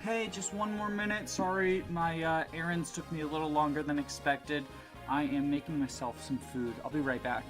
okay, just one more minute. Sorry, my errands took me a little longer than expected. I am making myself some food. I'll be right back.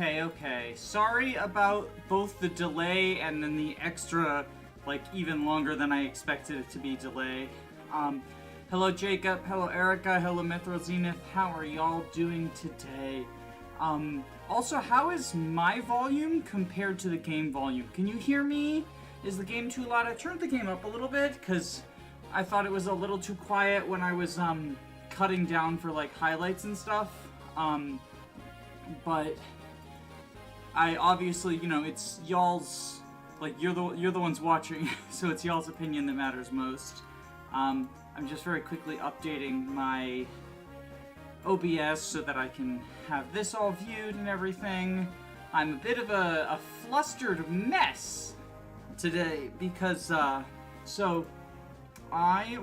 Okay. Sorry about both the delay and then the extra, like, even longer than I expected it to be delay. Hello Jacob, hello Erica, hello Mithra Zenith, how are y'all doing today? Also, how is my volume compared to the game volume? Can you hear me? Is the game too loud? I turned the game up a little bit, because I thought it was a little too quiet when I was, cutting down for, like, highlights and stuff. But I obviously, you know, it's y'all's, like, you're the ones watching, so it's y'all's opinion that matters most. I'm just very quickly updating my OBS so that I can have this all viewed and everything. I'm a bit of a flustered mess today because, so I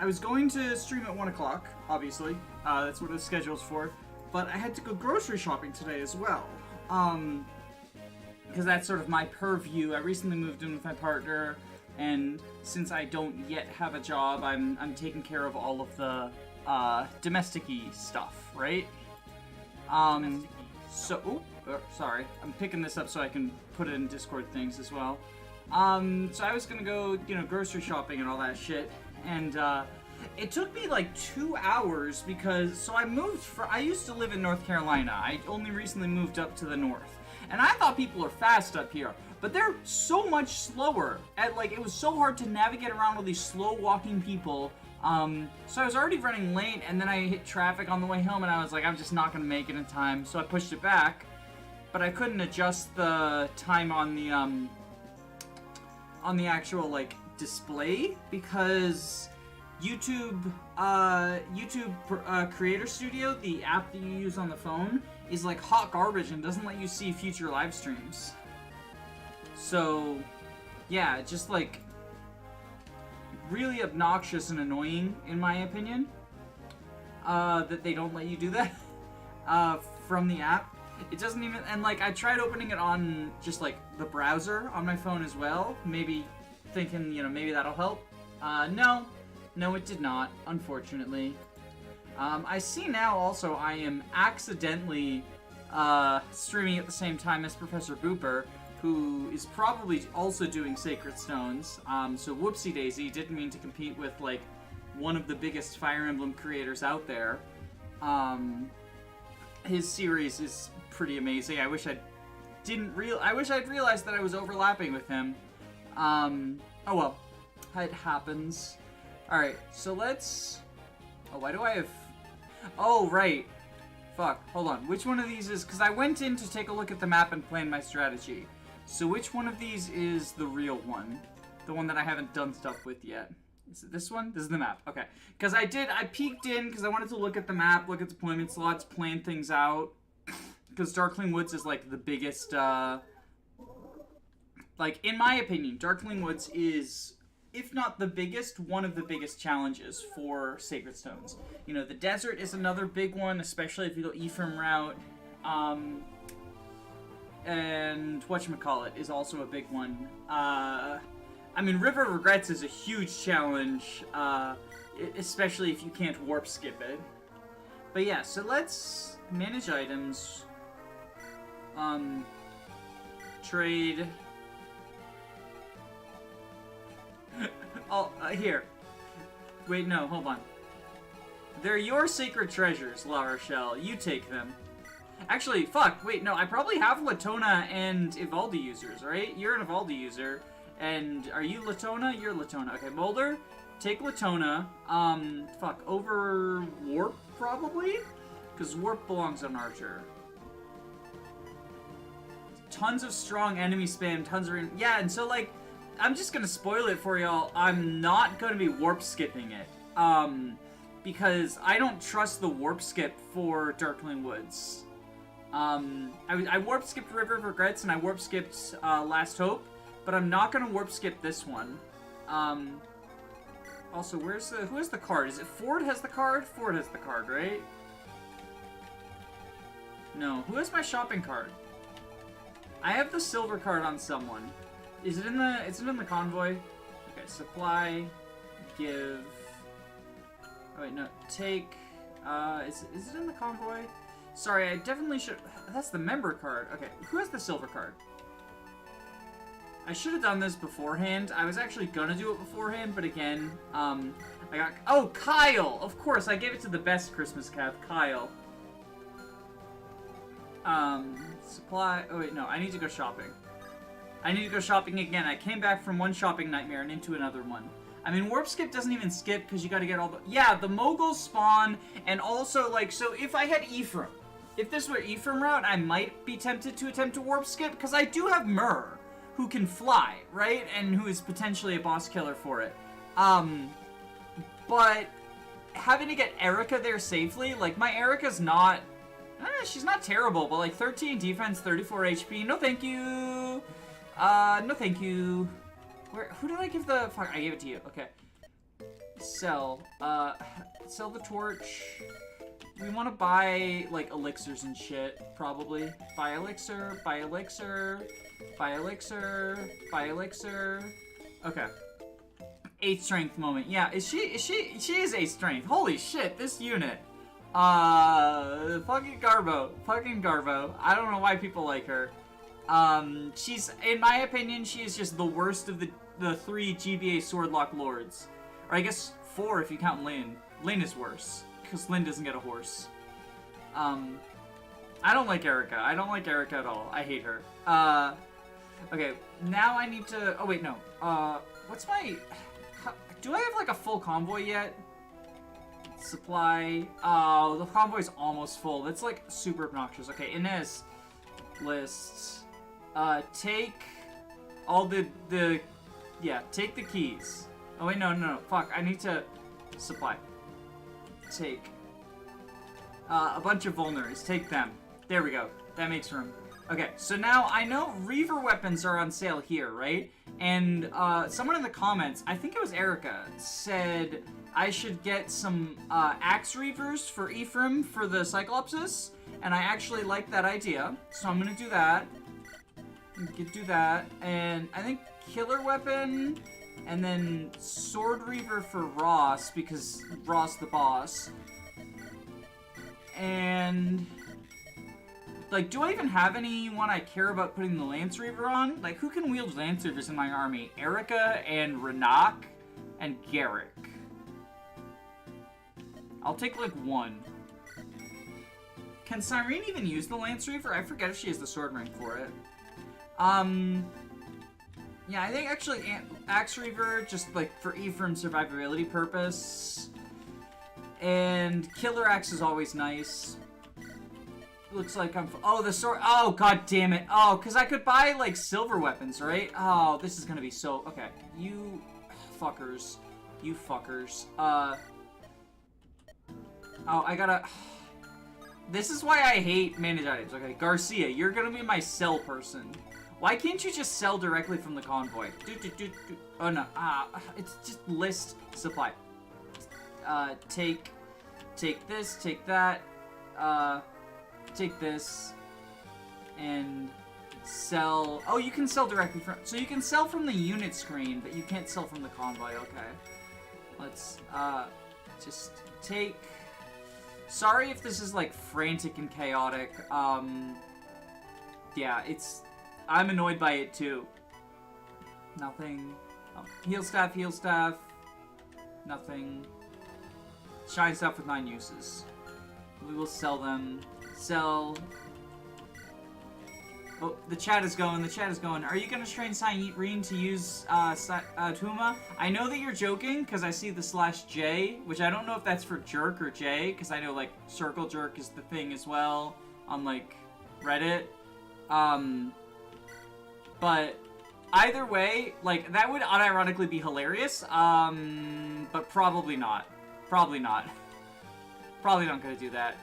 was going to stream at 1 o'clock, obviously. That's what the schedule's for. But I had to go grocery shopping today as well. Because that's sort of my purview. I recently moved in with my partner, and since I don't yet have a job, I'm taking care of all of the domestic-y stuff, right? Sorry. I'm picking this up so I can put it in Discord things as well. So I was gonna go, grocery shopping and all that shit, and It took me like 2 hours because, so I used to live in North Carolina. I only recently moved up to the north. And I thought people are fast up here, but they're so much slower. It was so hard to navigate around all these slow walking people. So I was already running late, and then I hit traffic on the way home, and I was like, I'm just not gonna make it in time. So I pushed it back, but I couldn't adjust the time on the actual, like, display because YouTube Creator Studio, the app that you use on the phone, is like hot garbage and doesn't let you see future live streams. So, yeah, just like really obnoxious and annoying, in my opinion, that they don't let you do that from the app. It doesn't even, and like I tried opening it on just like the browser on my phone as well, maybe thinking, you know, maybe that'll help. No, it did not, unfortunately. I see now also I am accidentally streaming at the same time as Professor Booper, who is probably also doing Sacred Stones. So whoopsie daisy, didn't mean to compete with like one of the biggest Fire Emblem creators out there. His series is pretty amazing. I wish I'd realized that I was overlapping with him. Oh well, it happens. Alright, so let's... Oh, why do I have... Oh, right. Fuck, hold on. Which one of these is... Because I went in to take a look at the map and plan my strategy. So which one of these is the real one? The one that I haven't done stuff with yet. Is it this one? This is the map. Okay. Because I peeked in because I wanted to look at the map, look at deployment slots, plan things out. Because Darkling Woods is like the biggest, like, in my opinion, Darkling Woods is, if not the biggest, one of the biggest challenges for Sacred Stones. You know, the desert is another big one, especially if you go Ephraim route. And whatchamacallit is also a big one. I mean, River of Regrets is a huge challenge, especially if you can't warp skip it. But yeah, so let's manage items. Trade. Oh, here. Wait, no, hold on. They're your sacred treasures, La Rochelle. You take them. Actually, fuck, wait, no, I probably have Latona and Ivaldi users, right? You're an Ivaldi user. And are you Latona? You're Latona. Okay, Boulder, take Latona. Fuck, over Warp, probably? Because Warp belongs on Archer. Tons of strong enemy spam, tons of... Yeah, and so, like, I'm just gonna spoil it for y'all. I'm not gonna be warp skipping it. Because I don't trust the warp skip for Darkling Woods. I warp skipped River of Regrets and I warp skipped Last Hope, but I'm not gonna warp skip this one. Also, who has the card? Is it Ford has the card? Ford has the card, right? No, who has my shopping card? I have the silver card on someone. Is it in the convoy? Okay, supply, give. Oh wait, no, take. Is it in the convoy? Sorry, I definitely should. That's the member card. Okay, who has the silver card? I should have done this beforehand. I was actually gonna do it beforehand, but again, I got. Oh, Kyle! Of course, I gave it to the best Christmas cap, Kyle. Supply. Oh wait, no, I need to go shopping. I need to go shopping again. I came back from one shopping nightmare and into another one. I mean, warp skip doesn't even skip because you got to get all the... Yeah, the moguls spawn, and also, like, so if I had Ephraim, if this were Ephraim route, I might be tempted to attempt to warp skip, because I do have Myrrh, who can fly, right? And who is potentially a boss killer for it. But having to get Erica there safely, like, my Erica's not... she's not terrible, but, like, 13 defense, 34 HP, no thank you! No thank you. Who did I give the... Fuck, I gave it to you. Okay. Sell. Sell the torch. We want to buy, like, elixirs and shit, probably. Buy elixir, buy elixir, buy elixir, buy elixir. Okay. 8 strength moment. Yeah, she is 8 strength. Holy shit, this unit. Fucking Garbo. Fucking Garbo. I don't know why people like her. She's, in my opinion, she is just the worst of the 3 GBA Swordlock Lords. Or I guess 4 if you count Lynn. Lynn is worse, because Lynn doesn't get a horse. I don't like Erica. I don't like Erica at all. I hate her. Okay, now I need to... Oh, wait, no. What's my... Do I have, like, a full convoy yet? Supply... Oh, the convoy's almost full. That's, like, super obnoxious. Okay, Inez lists... take all the... Yeah, take the keys. Oh, wait, no. Fuck, I need to... Supply. Take... a bunch of vulners. Take them. There we go. That makes room. Okay, so now I know Reaver weapons are on sale here, right? And someone in the comments, I think it was Erica, said I should get some Axe Reavers for Ephraim for the Cyclopses. And I actually like that idea. So I'm going to do that. Do that. And I think Killer Weapon and then Sword Reaver for Ross because Ross the boss. And... like, do I even have anyone I care about putting the Lance Reaver on? Like, who can wield Lance Reavers in my army? Erica and Renak and Garrick. I'll take, like, 1. Can Cyrene even use the Lance Reaver? I forget if she has the sword rank for it. Yeah, I think actually Axe Reaver, just, like, for Ephraim's survivability purpose. And Killer Axe is always nice. Looks like I'm... Oh, the sword... Oh, god damn it. Oh, because I could buy, like, silver weapons, right? Oh, this is gonna be so... Okay. You fuckers. You fuckers. Oh, I gotta... This is why I hate managed items. Okay, Garcia, you're gonna be my sell person. Why can't you just sell directly from the convoy? Oh, no. It's just list supply. Take this, take that. Take this and sell. Oh, you can sell directly from. So you can sell from the unit screen, but you can't sell from the convoy. Okay. Let's just take. Sorry if this is like frantic and chaotic. Yeah, it's. I'm annoyed by it too. Nothing. Oh, heal staff. Nothing. Shine staff with 9 uses. We will sell them. Sell. Oh, the chat is going. Are you going to train Cyrene to use Tuma? I know that you're joking because I see the /J, which I don't know if that's for jerk or J, because I know like circle jerk is the thing as well on like Reddit. But either way, like that would unironically be hilarious. But probably not. Probably not gonna do that.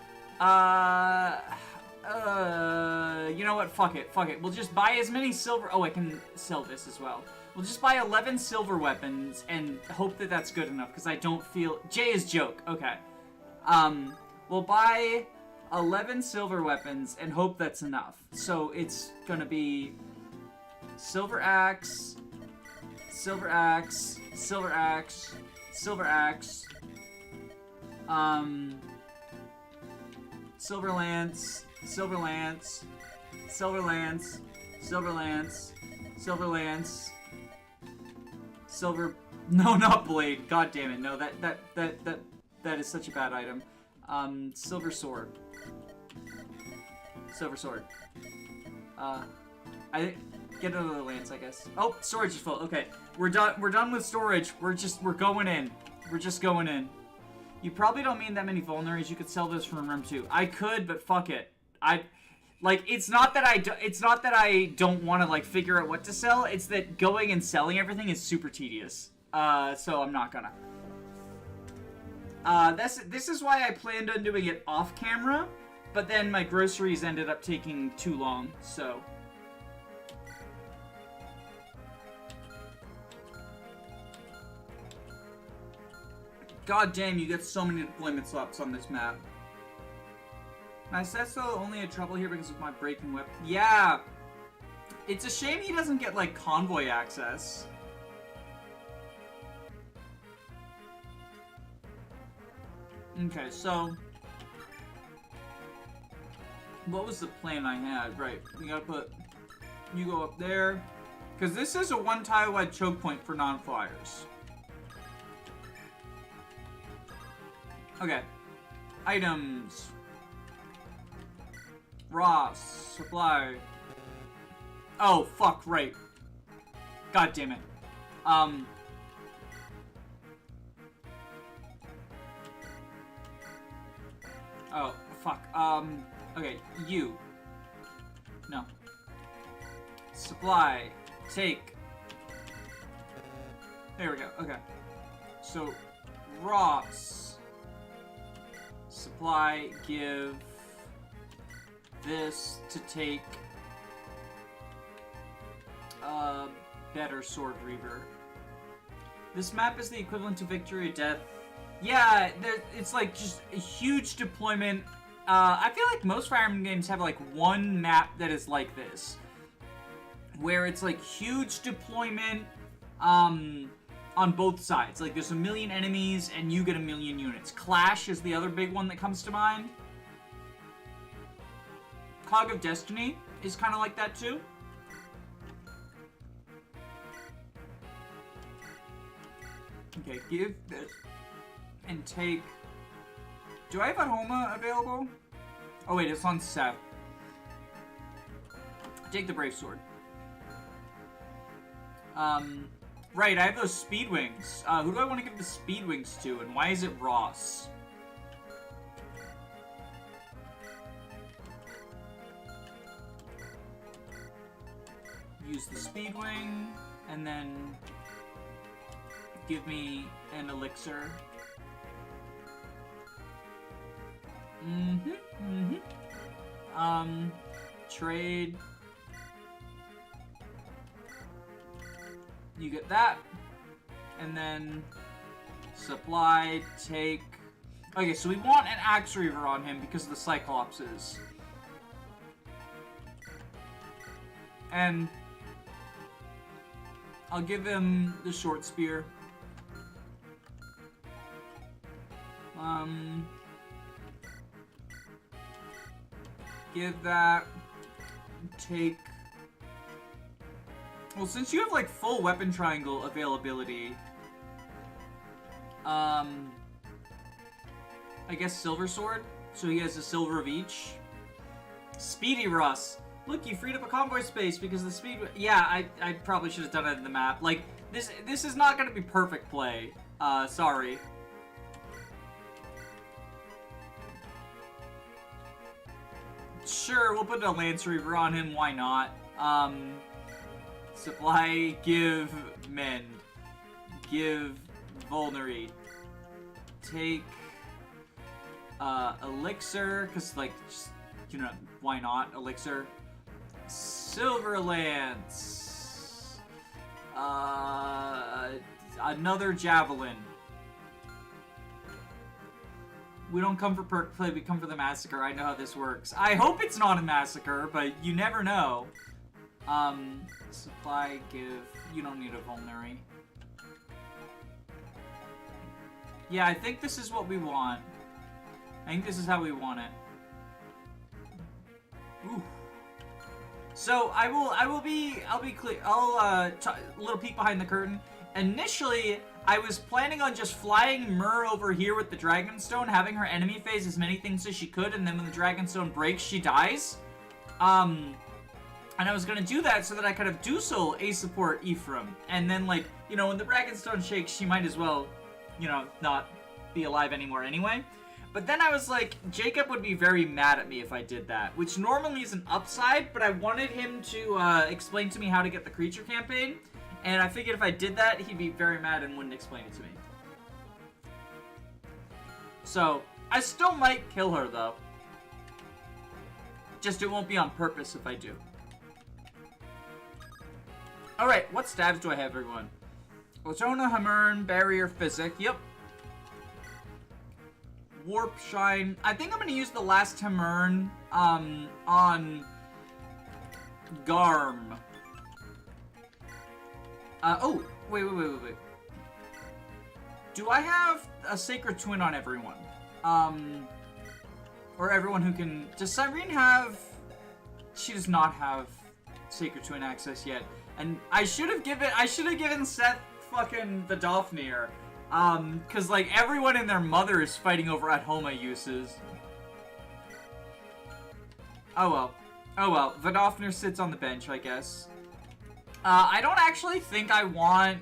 You know what? Fuck it. We'll just buy as many silver... Oh, I can sell this as well. We'll just buy 11 silver weapons and hope that that's good enough, because I don't feel... J is joke. Okay. We'll buy 11 silver weapons and hope that's enough. So it's gonna be... Silver axe... Silver axe... Silver axe... Silver axe... Silver lance, silver lance, silver lance, silver lance, silver lance, silver. No, not blade. God damn it! No, that is such a bad item. Silver sword. Silver sword. I get another lance, I guess. Oh, storage is full. Okay, we're done. We're done with storage. We're going in. We're just going in. You probably don't mean that many vulneraries. You could sell this from room 2. I could, but fuck it. It's not that I don't want to like figure out what to sell. It's that going and selling everything is super tedious. So I'm not gonna. This is why I planned on doing it off camera, but then my groceries ended up taking too long. So. God damn, you get so many deployment slots on this map. My Sesto only had trouble here because of my breaking whip. Yeah! It's a shame he doesn't get, like, convoy access. Okay, so... what was the plan I had? Right, we gotta put... you go up there. Because this is a one-tile-wide choke point for non-flyers. Okay. Items. Ross. Supply. Oh, fuck, right. God damn it. Oh, fuck. Okay, you. No. Supply. Take. There we go, okay. So, Ross. Supply, give this to take better Sword Reaver. This map is the equivalent to Victory or Death. Yeah, it's like just a huge deployment. I feel like most Fire Emblem games have like one map that is like this, where it's like huge deployment on both sides. Like there's a million enemies and you get a million units. Clash is the other big one that comes to mind. Cog of Destiny is kind of like that too. Okay, give this and take. Do I have a Homa available? Oh wait, it's on Seth. Take the Brave Sword. Right, I have those Speed Wings. Who do I want to give the Speed Wings to, and why is it Ross? Use the Speed Wing, and then give me an elixir. Trade. You get that. And then supply, take. Okay, so we want an Axe Reaver on him because of the Cyclopses. And I'll give him the Short Spear. Give that. Take. Well, since you have like full weapon triangle availability, I guess Silver Sword. So he has a silver of each. Speedy Russ. Look, you freed up a convoy space because the speed. Yeah, I probably should have done it in the map. Like this is not gonna be perfect play. Sorry. Sure, we'll put a Lance Reaver on him. Why not? Supply, give, mend. Give, vulnerate. Take, elixir, because, like, just, you know, why not? Elixir. Silver Lance. Another Javelin. We don't come for perk play, we come for the massacre. I know how this works. I hope it's not a massacre, but you never know. Supply, give. You don't need a vulnerary. Yeah, I think this is what we want. I think this is how we want it. Ooh. So I'll be clear. A little peek behind the curtain. Initially, I was planning on just flying Myr over here with the Dragonstone, having her enemy phase as many things as she could, and then when the Dragonstone breaks, she dies. And I was gonna do that so that I could have Dusel A-support Ephraim. And then, like, you know, when the Dragonstone shakes, she might as well, you know, not be alive anymore anyway. But then I was like, Jacob would be very mad at me if I did that, which normally is an upside, but I wanted him to explain to me how to get the creature campaign. And I figured if I did that, he'd be very mad and wouldn't explain it to me. So, I still might kill her, though. Just it won't be on purpose if I do. Alright, what stabs do I have, everyone? Ozona, Hamern, Barrier, Physic. Yep. Warp, Shine. I think I'm going to use the last Hamern on Garm. Oh, wait. Do I have a Sacred Twin on everyone? Or everyone who can... Does Cyrene have... She does not have Sacred Twin access yet. And I should have given Seth fucking the Dofnir. Cause like everyone and their mother is fighting over at-home uses. Oh well. Oh well. Vadofner sits on the bench, I guess. I don't actually think I want...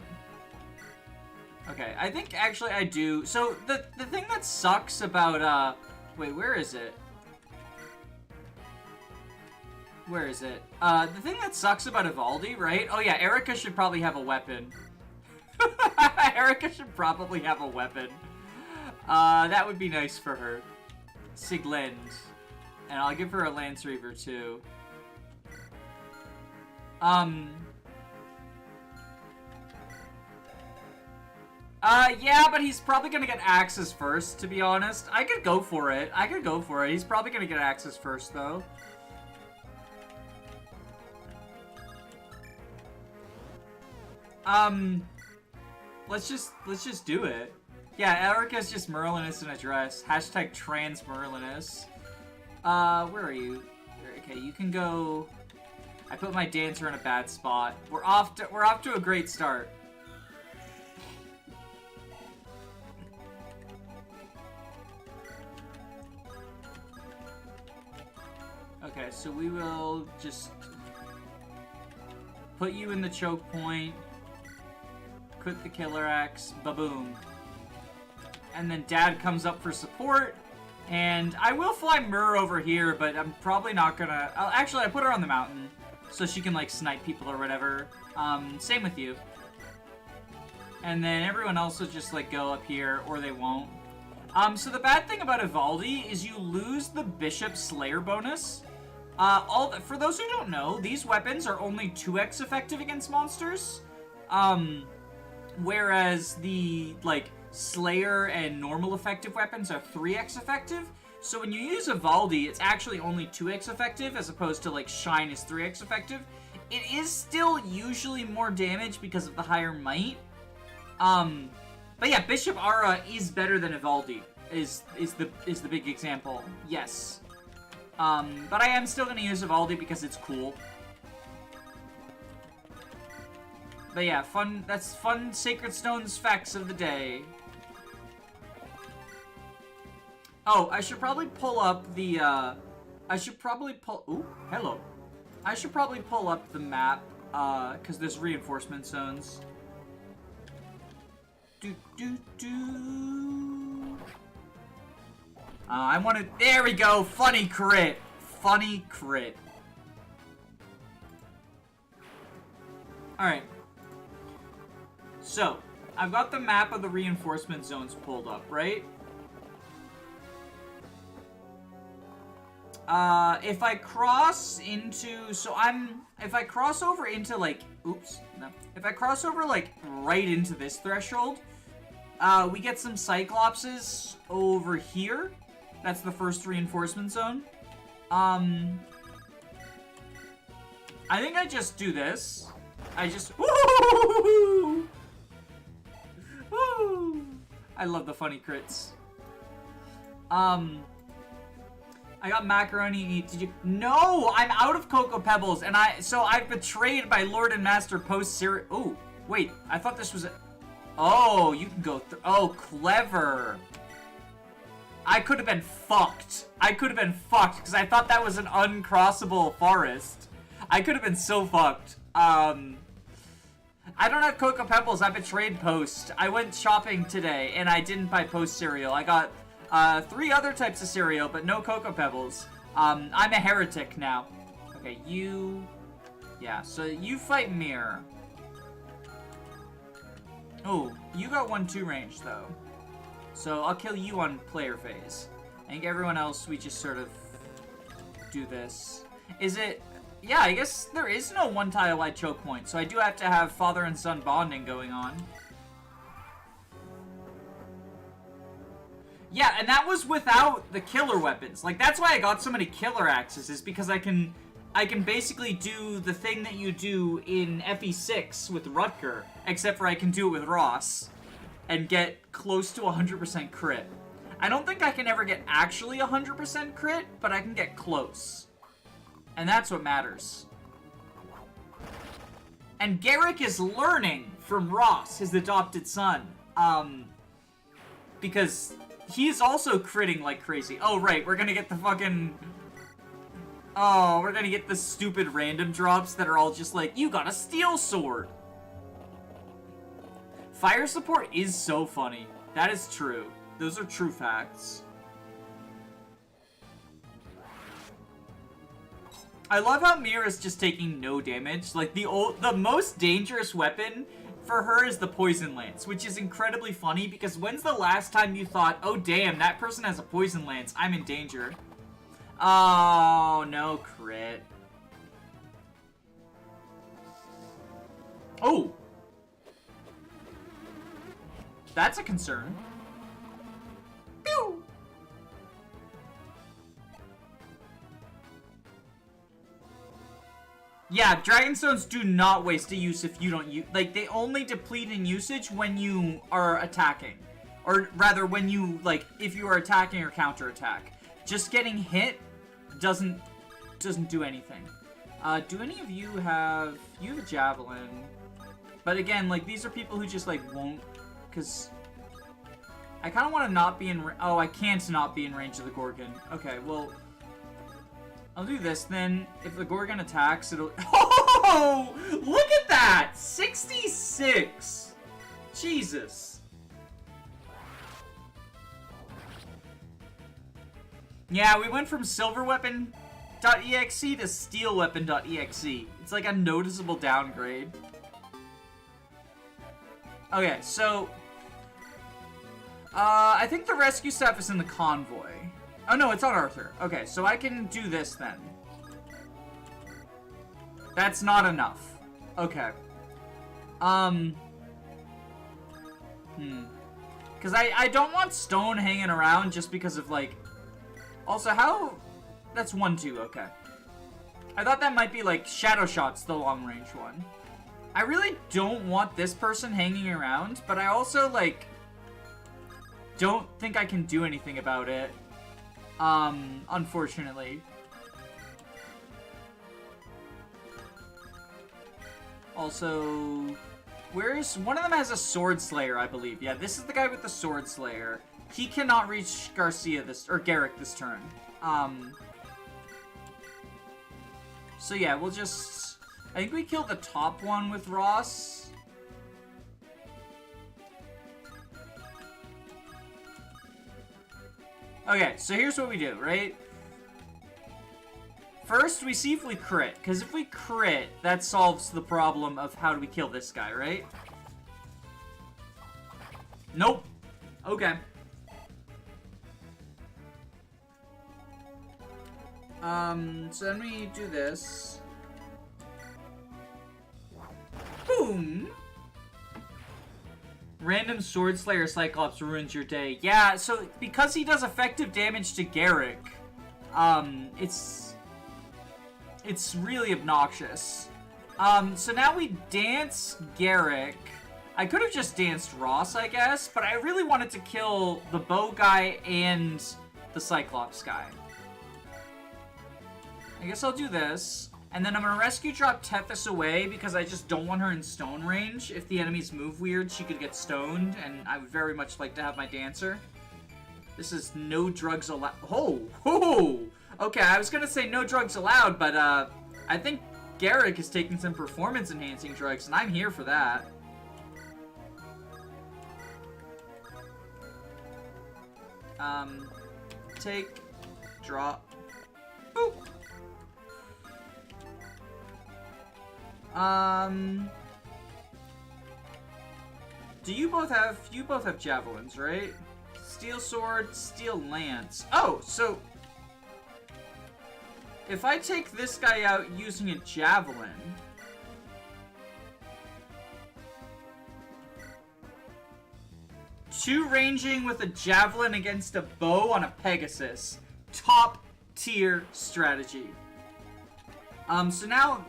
Okay, I think actually I do. So, the thing that sucks about, wait, where is it? Where is it? The thing that sucks about Evaldi, right? Oh yeah, Erica should probably have a weapon. Erica should probably have a weapon. That would be nice for her. Siglend. And I'll give her a Lance Reaver, too. Yeah, but he's probably gonna get axes first, to be honest. I could go for it. I could go for it. He's probably gonna get axes first, though. Let's just do it. Yeah, Erica's just Merlinus in a dress. Hashtag trans Merlinus. Where are you? Okay, you can go... I put my dancer in a bad spot. We're off to a great start. Okay, so we will just put you in the choke point, quit the killer axe, ba-boom. And then Dad comes up for support, and I will fly Myrrh over here, but I'm probably not gonna... actually, I put her on the mountain, so she can, like, snipe people or whatever. Same with you. And then everyone else will just, like, go up here, or they won't. So the bad thing about Evaldi is you lose the Bishop Slayer bonus. For those who don't know, these weapons are only 2x effective against monsters. Whereas the, like, Slayer and normal effective weapons are 3x effective. So when you use Evaldi, it's actually only 2x effective, as opposed to, like, Shine is 3x effective. It is still usually more damage because of the higher might. But yeah, Bishop Ara is better than Evaldi, is the big example. Yes. But I am still gonna use Evaldi because it's cool. But yeah, that's fun Sacred Stones facts of the day. Oh, I should probably pull up the, ooh, hello. I should probably pull up the map, because there's reinforcement zones. I want to... There we go! Funny crit! Funny crit. Alright. So, I've got the map of the reinforcement zones pulled up, right? If I cross into... So if I cross over into, like... Oops. No. If I cross over, like, right into this threshold, we get some Cyclopses over here. That's the first reinforcement zone. I think I just do this. I just... Woo! Woo! I love the funny crits. I got macaroni and eat. Did you... No! I'm out of Cocoa Pebbles, and so I've betrayed my Lord and Master post-series... Oh, wait. I thought this was a... Oh, you can go through... Oh, clever. I could have been fucked. I could have been fucked, because I thought that was an uncrossable forest. I could have been so fucked. I don't have Cocoa Pebbles. I betrayed Post. I went shopping today, and I didn't buy Post cereal. I got 3 other types of cereal, but no Cocoa Pebbles. I'm a heretic now. Okay, you... Yeah, so you fight Mirror. Oh, you got 1-2 range, though. So I'll kill you on player phase. I think everyone else, we just sort of do this. Is it... Yeah, I guess there is no one tile-wide choke point, so I do have to have father and son bonding going on. Yeah, and that was without the killer weapons. Like, that's why I got so many killer axes, is because I can basically do the thing that you do in FE6 with Rutger, except for I can do it with Ross, and get close to 100% crit. I don't think I can ever get actually 100% crit, but I can get close. And that's what matters. And Garrick is learning from Ross, his adopted son. because he's also critting like crazy. Oh, right, we're gonna get the fucking... Oh, we're gonna get the stupid random drops that are all just like, you got a steel sword! Fire support is so funny. That is true. Those are true facts. I love how Mira's just taking no damage. Like, the most dangerous weapon for her is the Poison Lance, which is incredibly funny because when's the last time you thought, oh damn, that person has a Poison Lance, I'm in danger? Oh, no crit. Oh! That's a concern. Pew! Yeah, Dragonstones do not waste a use if you don't use... Like, they only deplete in usage when you are attacking. Or rather, when you, like, if you are attacking or counterattack. Just getting hit doesn't do anything. Do any of you have... You have a Javelin. But again, like, these are people who just, like, won't... Because... I kind of want to not be in... Oh, I can't not be in range of the Gorgon. Okay, well... I'll do this, then. If the Gorgon attacks, it'll... Oh! Look at that! 66! Jesus. Yeah, we went from silverweapon.exe to steelweapon.exe. It's like a noticeable downgrade. Okay, so... I think the rescue stuff is in the convoy. Oh, no, it's on Arthur. Okay, so I can do this then. That's not enough. Okay. Because I don't want Stone hanging around just because of, like... Also, how... That's 1-2, okay. I thought that might be, like, Shadow Shot's the long-range one. I really don't want this person hanging around, but I also, like... don't think I can do anything about it. Unfortunately. Also, where's... One of them has a Sword Slayer, I believe. Yeah, this is the guy with the Sword Slayer. He cannot reach Garcia or Garrick this turn. So yeah, we'll just... I think we kill the top one with Ross. Okay, so here's what we do, right? First, we see if we crit. Because if we crit, that solves the problem of how do we kill this guy, right? Nope. Okay. So then we do this. Boom! Random Sword Slayer Cyclops ruins your day. Yeah, so because he does effective damage to Garrick, it's really obnoxious. So now we dance Garrick. I could have just danced Ross, I guess, but I really wanted to kill the bow guy and the Cyclops guy. I guess I'll do this. And then I'm going to rescue drop Tethys away because I just don't want her in stone range. If the enemies move weird, she could get stoned, and I would very much like to have my dancer. This is no drugs allowed. Oh! Okay, I was going to say no drugs allowed, but I think Garrick is taking some performance-enhancing drugs, and I'm here for that. Take, drop, boop. Do you both have javelins, right? Steel sword, steel lance. Oh, so if I take this guy out using a javelin, two ranging with a javelin against a bow on a Pegasus. Top tier strategy. So now,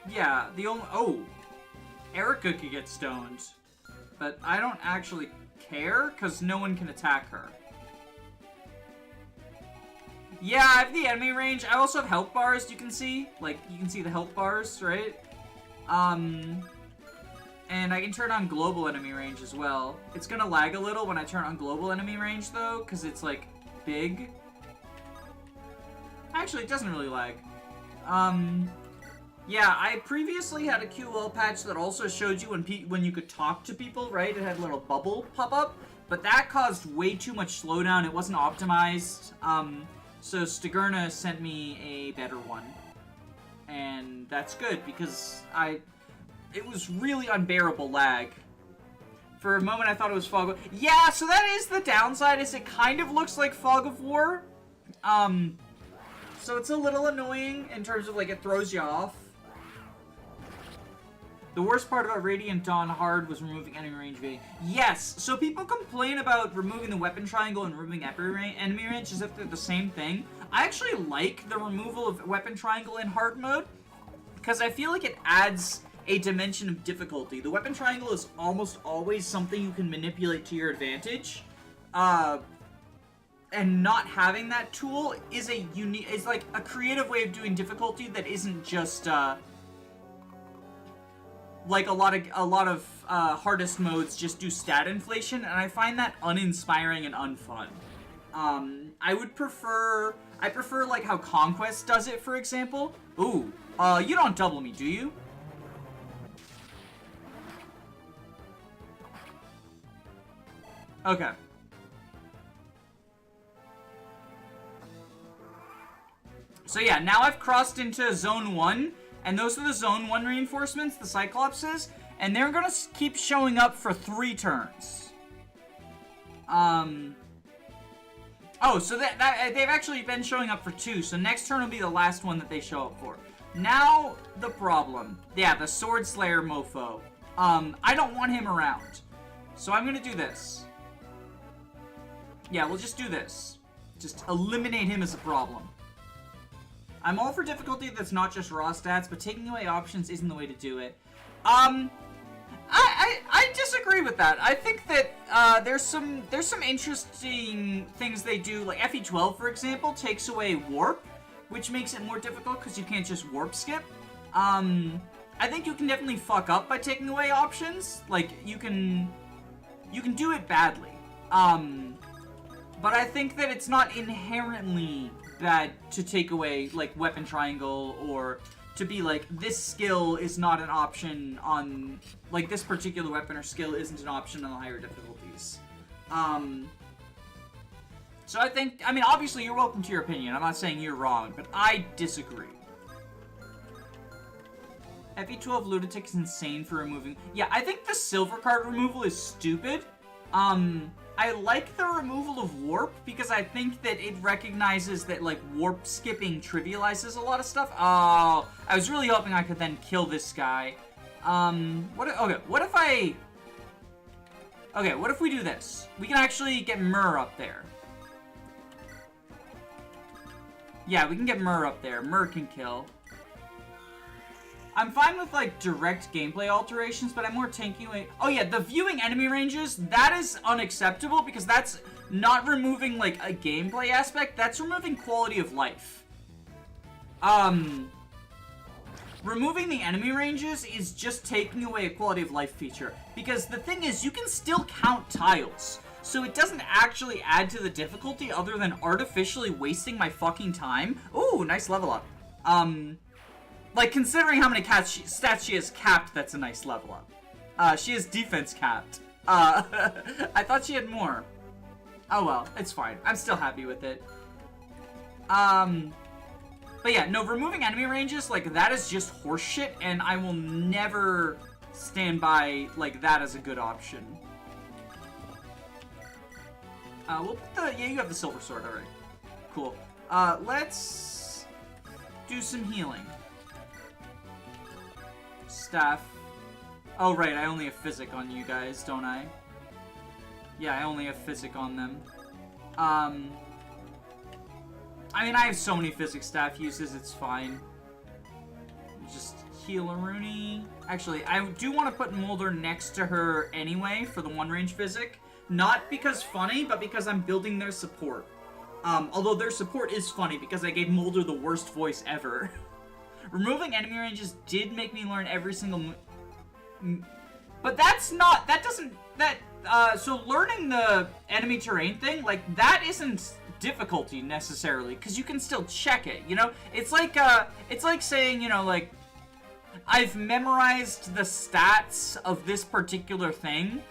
yeah, the only... Oh! Erica could get stoned. But I don't actually care, because no one can attack her. Yeah, I have the enemy range. I also have health bars, you can see. Like, you can see the health bars, right? And And I can turn on global enemy range as well. It's gonna lag a little when I turn on global enemy range though, because it's like big. Actually, it doesn't really lag. Yeah, I previously had a QL patch that also showed you when you could talk to people, right? It had a little bubble pop up, but that caused way too much slowdown. It wasn't optimized. So Stiggy sent me a better one. And that's good because it was really unbearable lag. For a moment I thought it was Fog of... Yeah, so that is the downside, is it kind of looks like Fog of War. So it's a little annoying in terms of, like, it throws you off. The worst part about Radiant Dawn Hard was removing enemy range evading. Yes, so people complain about removing the weapon triangle and removing enemy range as if they're the same thing. I actually like the removal of weapon triangle in hard mode, because I feel like it adds a dimension of difficulty. The weapon triangle is almost always something you can manipulate to your advantage. And not having that tool is is like a creative way of doing difficulty that isn't just like a lot of hardest modes just do stat inflation, and I find that uninspiring and unfun. I prefer like how Conquest does it, for example. Ooh, you don't double me, do you? Okay. So yeah, now I've crossed into Zone 1, and those are the Zone 1 reinforcements, the Cyclopses, and they're gonna keep showing up for 3 turns. Oh, so they've actually been showing up for 2, so next turn will be the last one that they show up for. Now, the problem. Yeah, the Sword Slayer mofo. I don't want him around. So I'm gonna do this. Yeah, we'll just do this. Just eliminate him as a problem. I'm all for difficulty that's not just raw stats, but taking away options isn't the way to do it. I disagree with that. I think that there's some interesting things they do. Like FE12, for example, takes away warp, which makes it more difficult because you can't just warp skip. I think you can definitely fuck up by taking away options. Like you can do it badly. But I think that it's not inherently bad to take away, like, weapon triangle, or to be like, this skill is not an option on, like, this particular weapon or skill isn't an option on the higher difficulties. So I think, I mean, obviously you're welcome to your opinion. I'm not saying you're wrong, but I disagree. FE12 Lunatic is insane for removing... Yeah, I think the silver card removal is stupid. I like the removal of warp because I think that it recognizes that, like, warp skipping trivializes a lot of stuff. Oh, I was really hoping I could then kill this guy. What if we do this? We can actually get Myrrh up there. Yeah, we can get Myrrh up there. Myrrh can kill. I'm fine with, like, direct gameplay alterations, but I'm more taking away... Oh, yeah, the viewing enemy ranges, that is unacceptable, because that's not removing, like, a gameplay aspect. That's removing quality of life. Removing the enemy ranges is just taking away a quality of life feature, because the thing is, you can still count tiles, so it doesn't actually add to the difficulty other than artificially wasting my fucking time. Ooh, nice level up. Like, considering how many stats she has capped, that's a nice level up. She has defense capped. I thought she had more. Oh well, it's fine. I'm still happy with it. But yeah, no, removing enemy ranges, like, that is just horseshit, and I will never stand by, like, that as a good option. We'll put the... Yeah, you have the silver sword, alright. Cool. Let's do some healing. Staff. Oh, right, I only have Physic on you guys, don't I? Yeah, I only have Physic on them. I mean, I have so many Physic staff uses, it's fine. Just heal a Rooney. Actually, I do want to put Molder next to her anyway for the one-range Physic. Not because funny, but because I'm building their support. Although their support is funny because I gave Molder the worst voice ever. Removing enemy ranges did make me learn every single But so learning the enemy terrain thing, like, that isn't difficulty necessarily, because you can still check it, you know? It's like saying, you know, like, I've memorized the stats of this particular thing.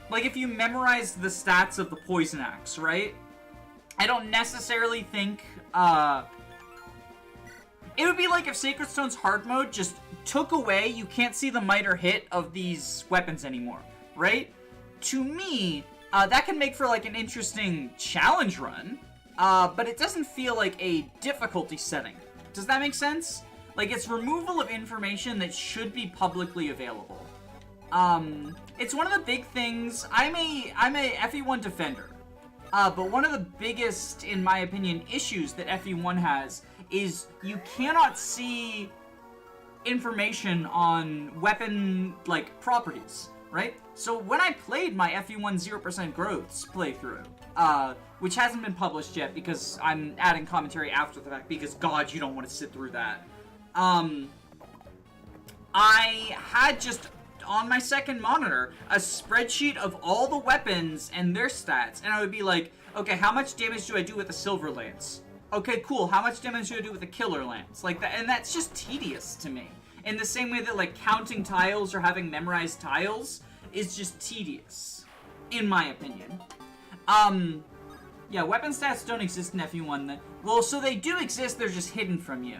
Like, if you memorize the stats of the poison axe, right? I don't necessarily think, it would be like if Sacred Stone's hard mode just took away, you can't see the might or hit of these weapons anymore, right? To me, that can make for, like, an interesting challenge run, but it doesn't feel like a difficulty setting. Does that make sense? Like, it's removal of information that should be publicly available. It's one of the big things. I'm a FE1 defender, but one of the biggest, in my opinion, issues that FE1 has is you cannot see information on weapon, like, properties, right? So when I played my FE1 0% growths playthrough, which hasn't been published yet because I'm adding commentary after the fact, because God, you don't want to sit through that. I had just on my second monitor a spreadsheet of all the weapons and their stats, and I would be like, okay, how much damage do I do with a silver lance? Okay, cool, how much damage do I do with a killer lance? Like that, and that's just tedious to me. In the same way that, like, counting tiles or having memorized tiles is just tedious, in my opinion. Yeah, weapon stats don't exist in FE1. Well, so they do exist, they're just hidden from you.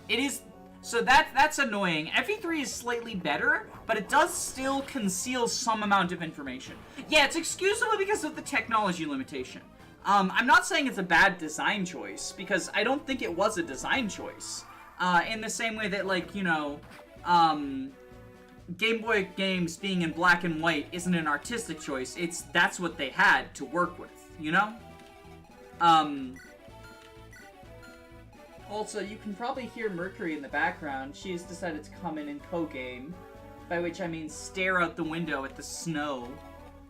It is, so that's annoying. FE3 is slightly better, but it does still conceal some amount of information. Yeah, it's excusable because of the technology limitation. I'm not saying it's a bad design choice, because I don't think it was a design choice. In the same way that, like, you know, Game Boy games being in black and white isn't an artistic choice. That's what they had to work with, you know? Also, you can probably hear Mercury in the background. She has decided to come in and co-game, by which I mean stare out the window at the snow.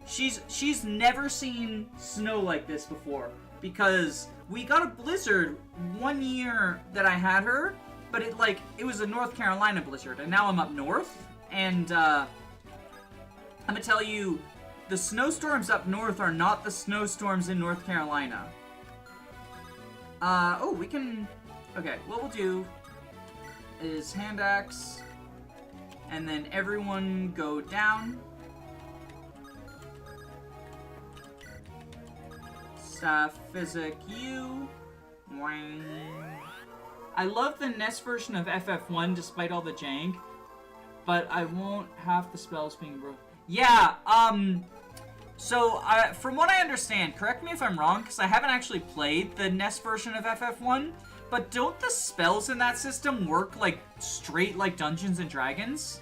She's never seen snow like this before, because we got a blizzard one year that I had her, but it was a North Carolina blizzard, and now I'm up north, and I'm gonna tell you, the snowstorms up north are not the snowstorms in North Carolina. Okay, what we'll do is hand axe, and then everyone go down. Physic U. I love the NES version of FF1 despite all the jank, but I won't half the spells being broken. Yeah, so, from what I understand, correct me if I'm wrong, because I haven't actually played the NES version of FF1, but don't the spells in that system work, like, straight like Dungeons and Dragons?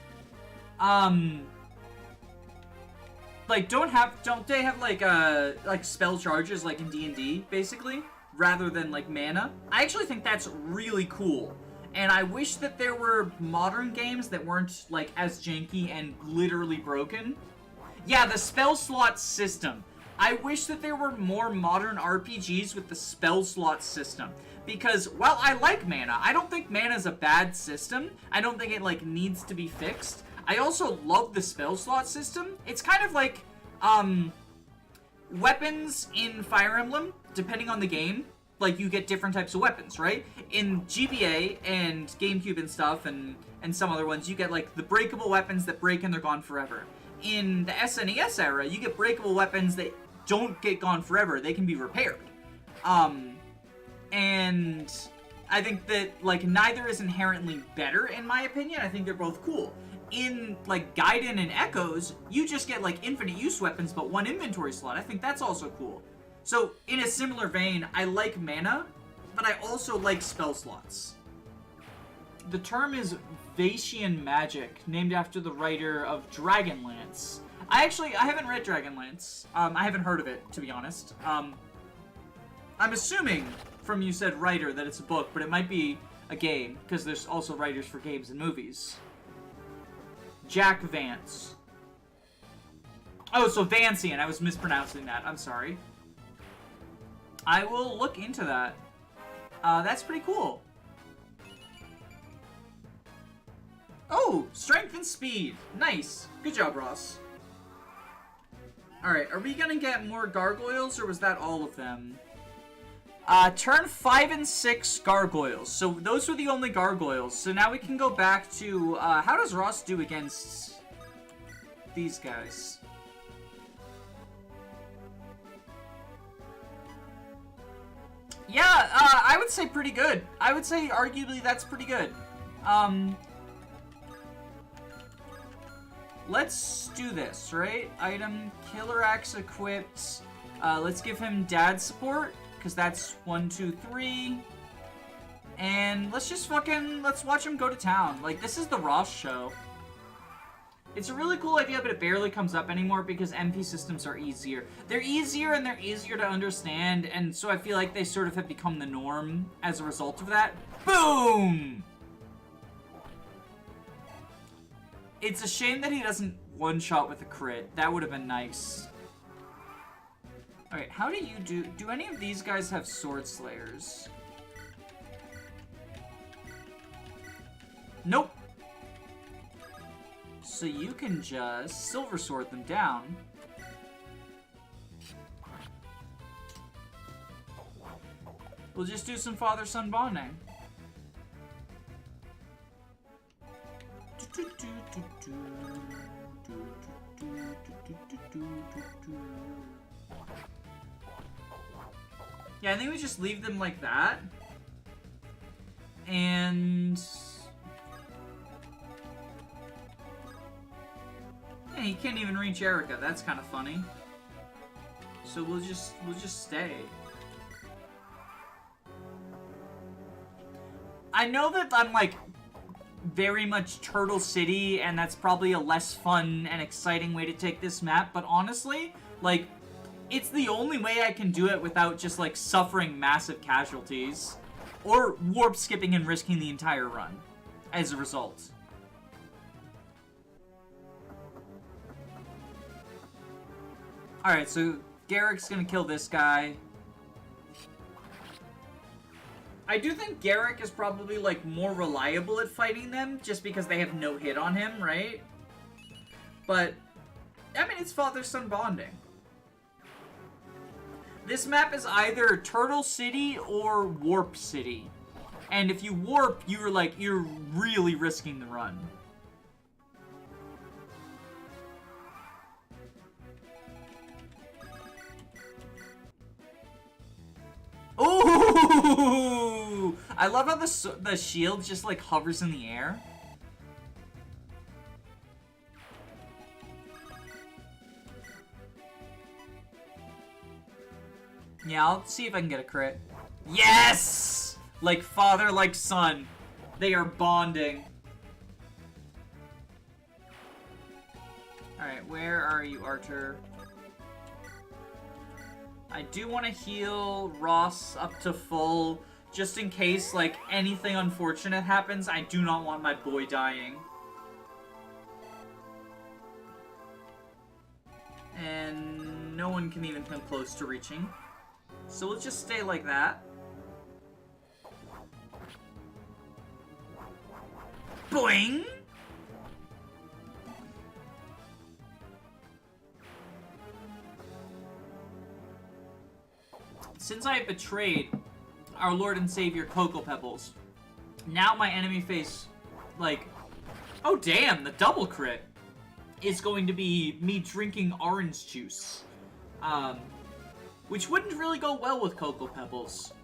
Like, don't they have, like spell charges, like in D&D, basically? Rather than, like, mana? I actually think that's really cool. And I wish that there were modern games that weren't, like, as janky and literally broken. Yeah, the spell slot system. I wish that there were more modern RPGs with the spell slot system. Because, while I like mana, I don't think mana's a bad system. I don't think it, like, needs to be fixed. I also love the spell slot system. It's kind of like, weapons in Fire Emblem, depending on the game, like, you get different types of weapons, right? In GBA and GameCube and stuff, and some other ones, you get, like, the breakable weapons that break and they're gone forever. In the SNES era, you get breakable weapons that don't get gone forever. They can be repaired. And I think that, like, neither is inherently better, in my opinion. I think they're both cool. In, like, Gaiden and Echoes, you just get, like, infinite use weapons, but one inventory slot. I think that's also cool. So, in a similar vein, I like mana, but I also like spell slots. The term is Vacian magic, named after the writer of Dragonlance. I haven't read Dragonlance. I haven't heard of it, to be honest. I'm assuming, from you said writer, that it's a book, but it might be a game, because there's also writers for games and movies. Jack Vance. Oh, so Vancian. I was mispronouncing that. I'm sorry. I will look into that. That's pretty cool. Oh, strength and speed. Nice. Good job, Ross. Alright, are we gonna get more gargoyles, or was that all of them? Turn 5 and 6 gargoyles. So those were the only gargoyles. So now we can go back to, how does Ross do against these guys? Yeah, I would say pretty good. I would say arguably that's pretty good. Let's do this, right? Item, Killer Axe equipped. Let's give him dad support, because that's 1, 2, 3. And let's just let's watch him go to town. Like, this is the Ross show. It's a really cool idea, but it barely comes up anymore because MP systems are easier. They're easier and they're easier to understand, and so I feel like they sort of have become the norm as a result of that. Boom! It's a shame that he doesn't one-shot with a crit. That would have been nice. Alright, how do you do any of these guys have sword slayers? Nope. So you can just silver sword them down. We'll just do some father-son bonding. Yeah, I think we just leave them like that. And yeah, he can't even reach Erica. That's kind of funny. So we'll just stay. I know that I'm like very much Turtle City, and that's probably a less fun and exciting way to take this map, but honestly, like, it's the only way I can do it without just, like, suffering massive casualties. Or warp skipping and risking the entire run as a result. Alright, so Garrick's gonna kill this guy. I do think Garrick is probably, like, more reliable at fighting them, just because they have no hit on him, right? But, I mean, it's father-son bonding. This map is either Turtle City or Warp City. And if you warp, you're really risking the run. Ooh! I love how the shield just, like, hovers in the air. Yeah, I'll see if I can get a crit. Yes! Like father, like son. They are bonding. Alright, where are you, Archer? I do want to heal Ross up to full, just in case, like, anything unfortunate happens. I do not want my boy dying. And no one can even come close to reaching. So we'll just stay like that. Boing! Since I have betrayed our Lord and Savior Cocoa Pebbles, now my enemy face, like, oh damn, the double crit is going to be me drinking orange juice. Which wouldn't really go well with Cocoa Pebbles.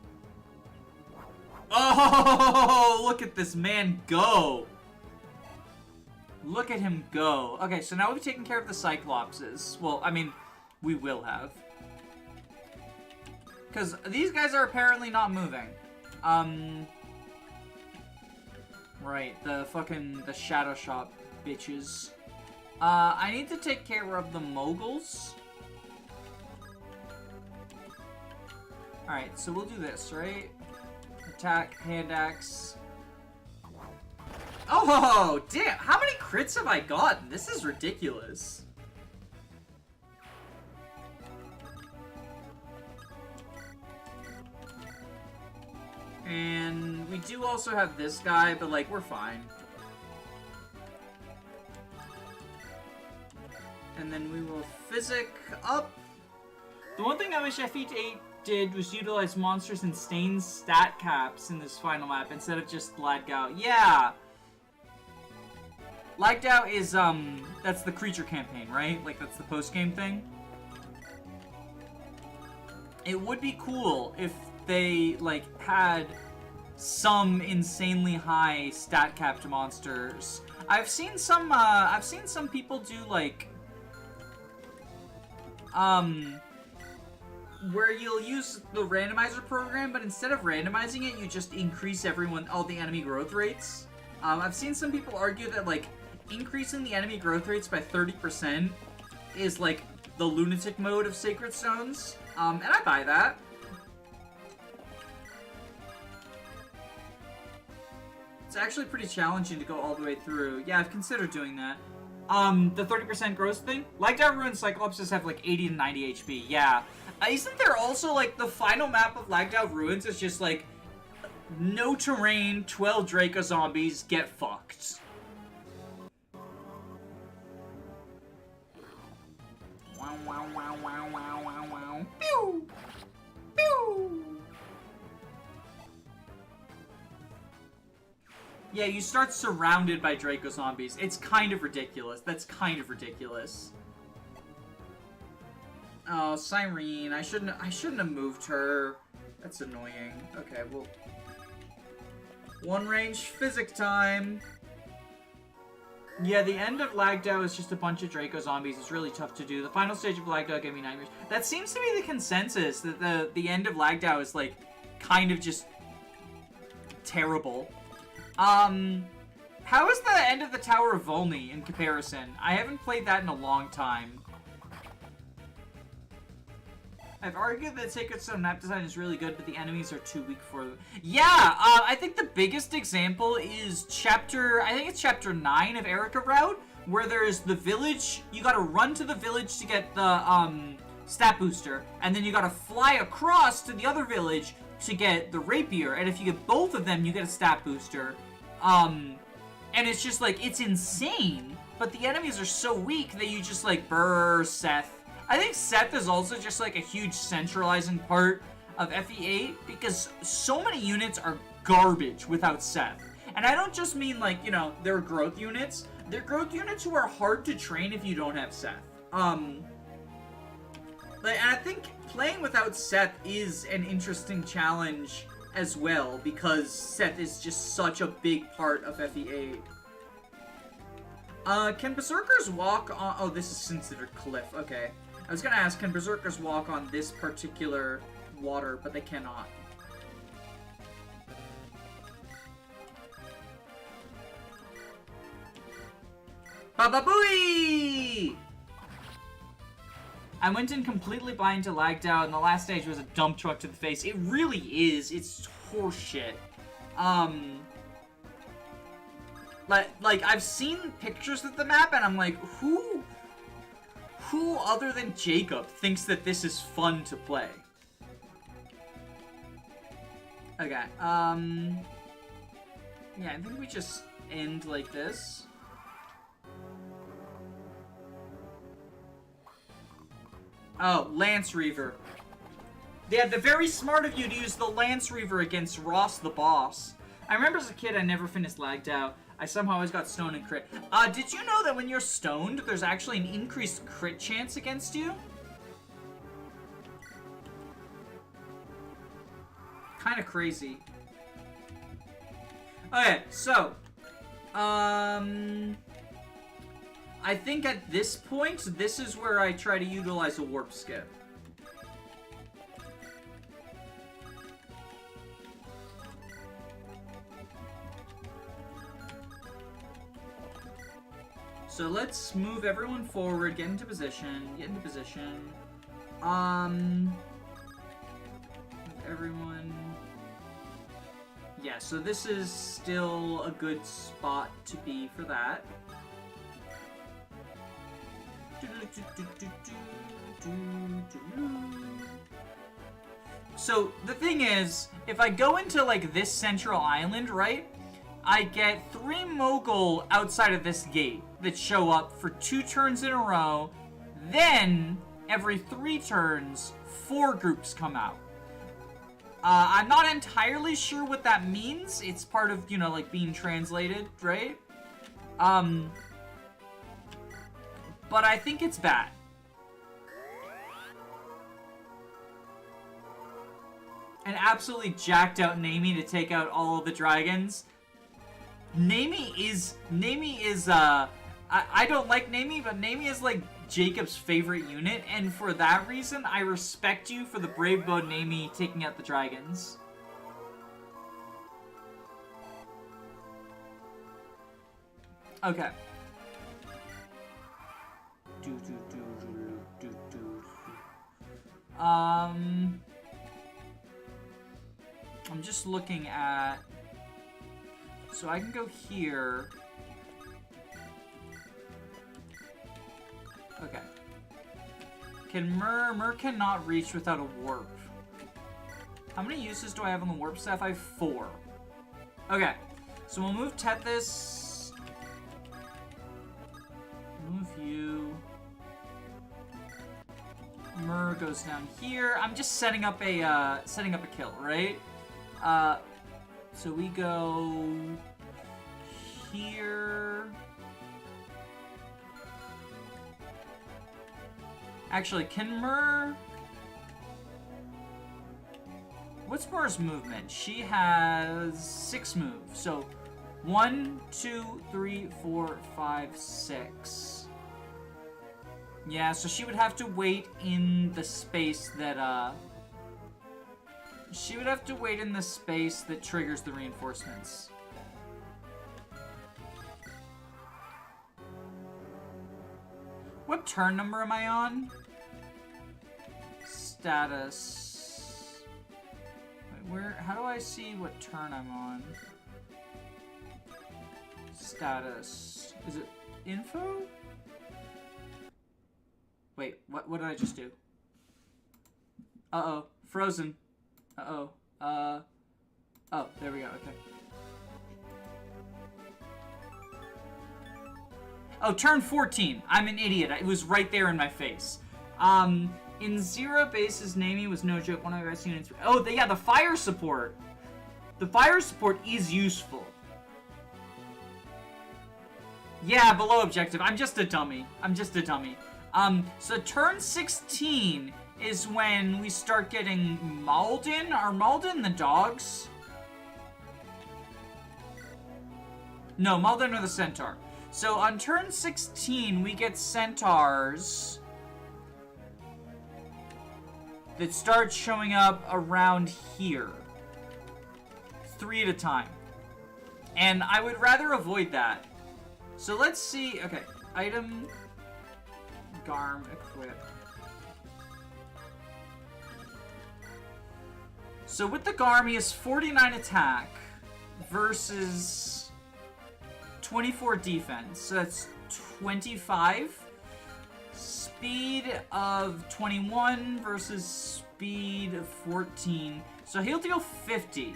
Oh, look at this man go. Look at him go. Okay, so now we've taken care of the Cyclopses. Well, I mean, we will have. Because these guys are apparently not moving. Right, the Shadow Shop bitches. I need to take care of the Moguls. Alright, so we'll do this, right? Attack, hand axe. Oh, damn! How many crits have I gotten? This is ridiculous. And we do also have this guy, but, like, we're fine. And then we will physic up. The one thing I wish FE8 did was utilize monsters and Stain's stat caps in this final map instead of just Lagdao. Yeah! Lagdao is, that's the creature campaign, right? Like, that's the post-game thing. It would be cool if they, like, had some insanely high stat-capped monsters. I've seen some people do, like, where you'll use the randomizer program, but instead of randomizing it, you just increase all the enemy growth rates. I've seen some people argue that, like, increasing the enemy growth rates by 30% is, like, the lunatic mode of Sacred Stones. And I buy that. It's actually pretty challenging to go all the way through. Yeah, I've considered doing that. The 30% growth thing? Lagdao Ruin Cyclopses have, like, 80 to 90 HP. Yeah. Isn't there also, like, the final map of Lagdao Ruins is just, like, no terrain, 12 Draco zombies, get fucked. Wow, wow, wow, wow, wow, wow, wow. Pew! Pew! Yeah, you start surrounded by Draco zombies. It's kind of ridiculous. That's kind of ridiculous. Oh, Cyrene. I shouldn't have moved her. That's annoying. Okay, well. One range physic time. Yeah, the end of Lagdao is just a bunch of Draco zombies. It's really tough to do. The final stage of Lagdao gave me nightmares. That seems to be the consensus, that the end of Lagdao is, like, kind of just terrible. How is the end of the Tower of Volney in comparison? I haven't played that in a long time. I've argued that Sacred Stone map design is really good, but the enemies are too weak for them. Yeah, I think the biggest example is I think it's chapter 9 of Erica Route, where there's the village. You gotta run to the village to get the, stat booster, and then you gotta fly across to the other village to get the rapier, and if you get both of them, you get a stat booster. And it's just, like, it's insane, but the enemies are so weak that you just, like, brrr, Seth. I think Seth is also just, like, a huge centralizing part of FE8, because so many units are garbage without Seth. And I don't just mean, like, you know, they're growth units. They're growth units who are hard to train if you don't have Seth. And I think playing without Seth is an interesting challenge as well, because Seth is just such a big part of FE8. Can Berserkers walk on... Oh, this is considered cliff. Okay. I was gonna ask, can Berserkers walk on this particular water, but they cannot. Baba Booey! I went in completely blind to Lagdao, and the last stage was a dump truck to the face. It really is. It's horseshit. Like, I've seen pictures of the map, and I'm like, who other than Jacob thinks that this is fun to play? Okay, yeah, I think we just end like this. Oh, Lance Reaver. Yeah, the very smart of you to use the Lance Reaver against Ross the boss. I remember as a kid I never finished Lagdao. I somehow always got stoned and crit. Did you know that when you're stoned, there's actually an increased crit chance against you? Kind of crazy. Okay, so, I think at this point, this is where I try to utilize a warp skip. So let's move everyone forward, get into position. Everyone... Yeah, so this is still a good spot to be for that. So the thing is, if I go into like this central island, right, I get 3 Mogul outside of this gate that show up for 2 turns in a row Then, every 3 turns, 4 groups come out. I'm not entirely sure what that means. It's part of, you know, like, being translated, right? But I think it's bad. And absolutely jacked out Namie to take out all of the dragons. Namie is, I don't like Namie, but Namie is like Jacob's favorite unit, and for that reason, I respect you for the brave bow Namie taking out the dragons. Okay. I'm just looking at... So I can go here. Okay. Can Myrrh cannot reach without a warp. How many uses do I have on the warp staff? I have 4. Okay. So we'll move Tethys. Move you. Myrrh goes down here. I'm just setting up a kill, right? So we go here. Actually, can Myrrh... What's Myrrh's movement? She has 6 moves. So 1, 2, 3, 4, 5, 6. Yeah, so she would have to wait in the space that, she would have to wait in the space that triggers the reinforcements. What turn number am I on? Status. Wait, where? How do I see what turn I'm on? Status. Is it info? Wait, what did I just do? Uh-oh. Frozen. Uh-oh. Oh, there we go. Okay. Oh, turn 14. I'm an idiot. It was right there in my face. In 0 bases, Namie was no joke. One of the best units. Oh, yeah, the fire support. The fire support is useful. Yeah, below objective. I'm just a dummy. So turn 16 is when we start getting Malden. Are Malden the dogs? No, Malden are the centaur. So on turn 16, we get centaurs that start showing up around here. 3 at a time. And I would rather avoid that. So let's see. Okay, item, Garm, equip. So with the Garm, he has 49 attack versus 24 defense. So that's 25. Speed of 21 versus speed of 14. So he'll deal 50.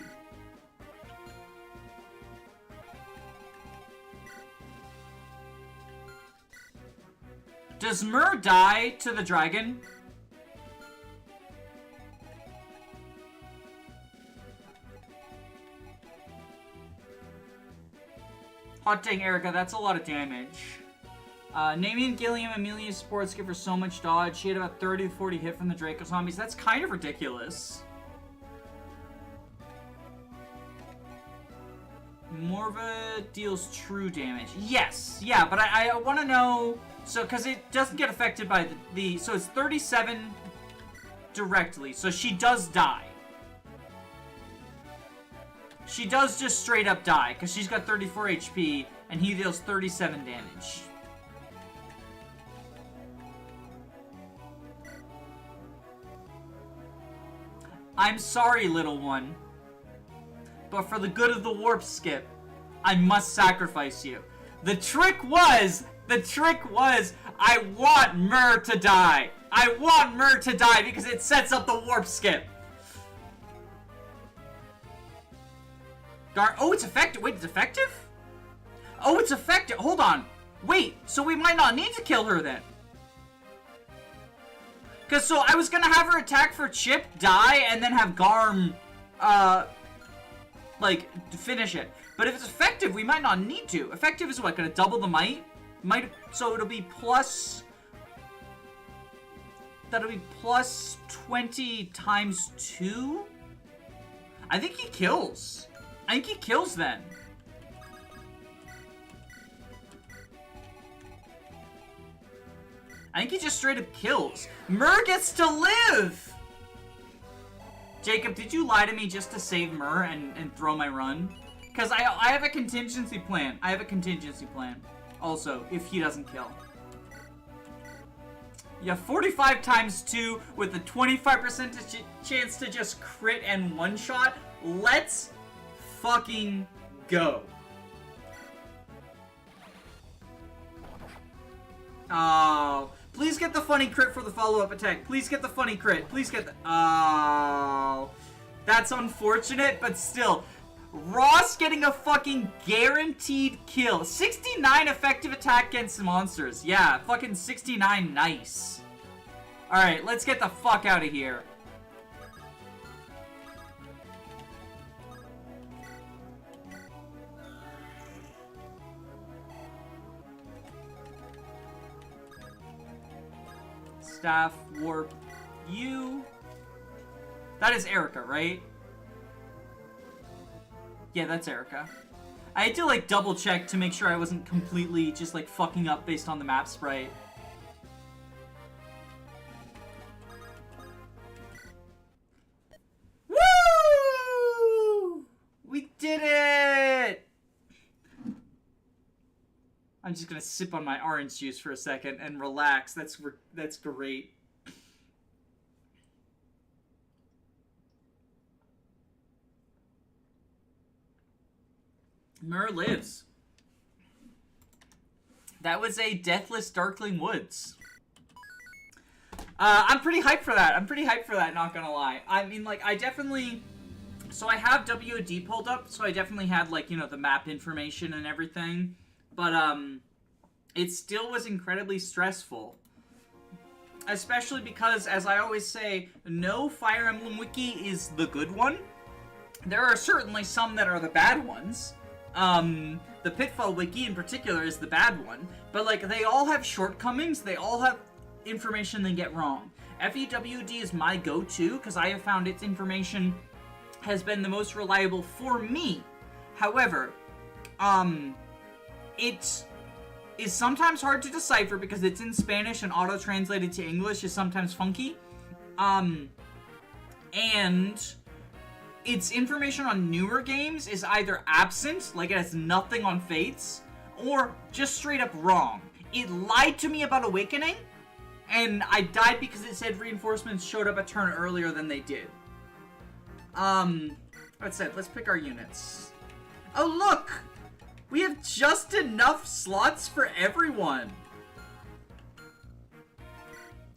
Does Myrrh die to the dragon? Hot dang, Erica, that's a lot of damage. Namie and Gilliam, Amelia's supports give her so much dodge. She had about 30 to 40 hit from the Draco zombies. That's kind of ridiculous. Morva deals true damage. Yes, yeah, but I want to know... So, because it doesn't get affected by the... So it's 37 directly. So she does die. She does just straight up die, because she's got 34 HP, and he deals 37 damage. I'm sorry, little one. But for the good of the warp skip, I must sacrifice you. The trick was, I want Myrrh to die. I want Myrrh to die because it sets up the warp skip. Oh, it's effective. Wait, it's effective? Oh, it's effective. Hold on. Wait, so we might not need to kill her then. Because so I was gonna have her attack for Chip, die, and then have Garm, like, finish it. But if it's effective, we might not need to. Effective is what? Gonna double the might? So it'll be plus... That'll be plus 20 times 2? I think he kills. I think he kills then. I think he just straight up kills. Myrrh gets to live! Jacob, did you lie to me just to save Myrrh and throw my run? Because I have a contingency plan. I have a contingency plan. Also, if he doesn't kill. Yeah, 45 times 2 with a 25% chance to just crit and one-shot. Let's fucking go. Oh, please get the funny crit for the follow-up attack. Please get the funny crit. Please get the... Oh, that's unfortunate, but still. Ross getting a fucking guaranteed kill. 69 effective attack against monsters. Yeah, fucking 69, nice. Alright, let's get the fuck out of here. Staff, warp, you. That is Erica, right? Yeah, that's Erica. I had to, like, double check to make sure I wasn't completely just, like, fucking up based on the map sprite. Woo! We did it! I'm just gonna sip on my orange juice for a second and relax. That's great. Myrrh lives. That was a Deathless Darkling Woods. I'm pretty hyped for that. Not gonna lie. I mean, like, I definitely... So I have WOD pulled up, so I definitely had, like, you know, the map information and everything. But, it still was incredibly stressful. Especially because, as I always say, no Fire Emblem wiki is the good one. There are certainly some that are the bad ones. The Pitfall wiki in particular is the bad one. But, like, they all have shortcomings. They all have information they get wrong. FEWD is my go-to, because I have found its information has been the most reliable for me. However, it is sometimes hard to decipher because it's in Spanish and auto-translated to English is sometimes funky. And its information on newer games is either absent, like it has nothing on Fates, or just straight up wrong. It lied to me about Awakening, and I died because it said reinforcements showed up a turn earlier than they did. That's it. Let's pick our units. Oh, look! We have just enough slots for everyone.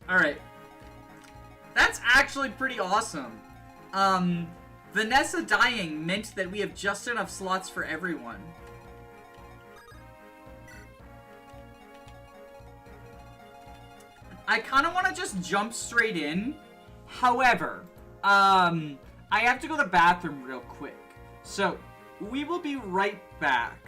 Alright. That's actually pretty awesome. Vanessa dying meant that we have just enough slots for everyone. I kind of want to just jump straight in. However, I have to go to the bathroom real quick. So, we will be right back.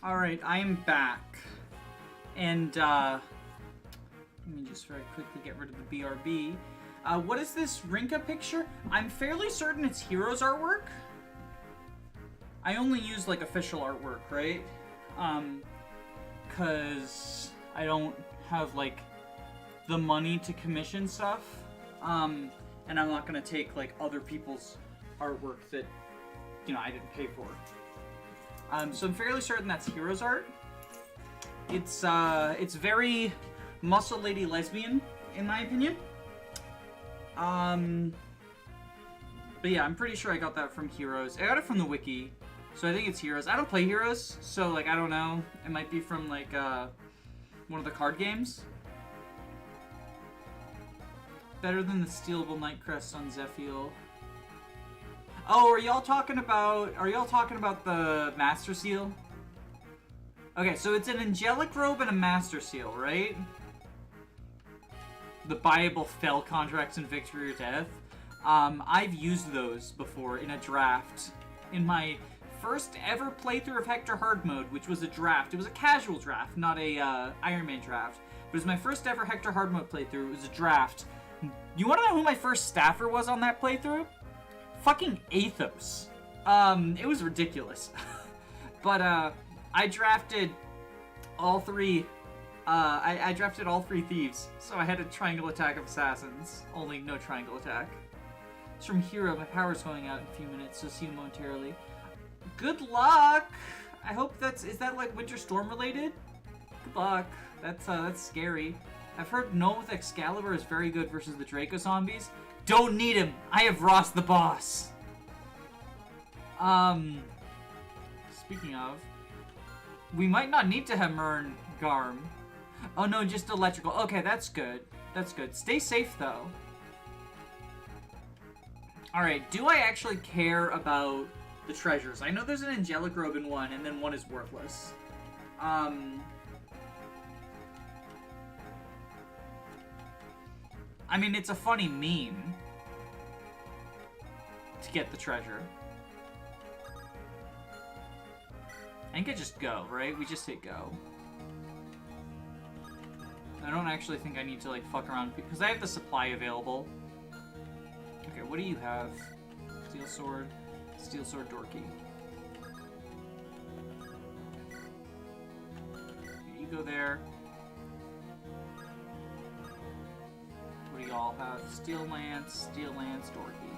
Alright, I am back. And, let me just very quickly get rid of the BRB. What is this Rinka picture? I'm fairly certain it's Heroes artwork. I only use, like, official artwork, right? Cause I don't have, like, the money to commission stuff. And I'm not gonna take, like, other people's artwork that, you know, I didn't pay for. So I'm fairly certain that's Heroes art. It's very muscle lady lesbian, in my opinion. But yeah, I'm pretty sure I got that from Heroes. I got it from the wiki, so I think it's Heroes. I don't play Heroes, so, like, I don't know. It might be from, like, one of the card games. Better than the stealable Night Crest on Zephiel. Oh, are y'all talking about the Master Seal? Okay, so it's an angelic robe and a Master Seal, right? The buyable fell contracts in victory or death. I've used those before in a draft. In my first ever playthrough of Hector Hard Mode, which was a draft. It was a casual draft, not a Ironman draft. But it was my first ever Hector Hard Mode playthrough. It was a draft. You want to know who my first staffer was on that playthrough? Fucking Athos. It was ridiculous. But, I drafted all three, I drafted all three thieves, so I had a triangle attack of assassins, only no triangle attack. It's from Hero, my power's going out in a few minutes, so see you momentarily. Good luck! I hope is that like Winter Storm related? Good luck. That's scary. I've heard Gnome with Excalibur is very good versus the Draco zombies. Don't need him! I have Ross the boss! Speaking of, we might not need to have Mern Garm. Oh no, just electrical. Okay, that's good. That's good. Stay safe, though. Alright, do I actually care about the treasures? I know there's an angelic robe in one, and then one is worthless. I mean, it's a funny meme to get the treasure. I think I just go, right? We just hit go. I don't actually think I need to, like, fuck around, because I have the supply available. Okay, what do you have? Steel sword dorky. You go there. What do y'all have? Steel lance, dorky.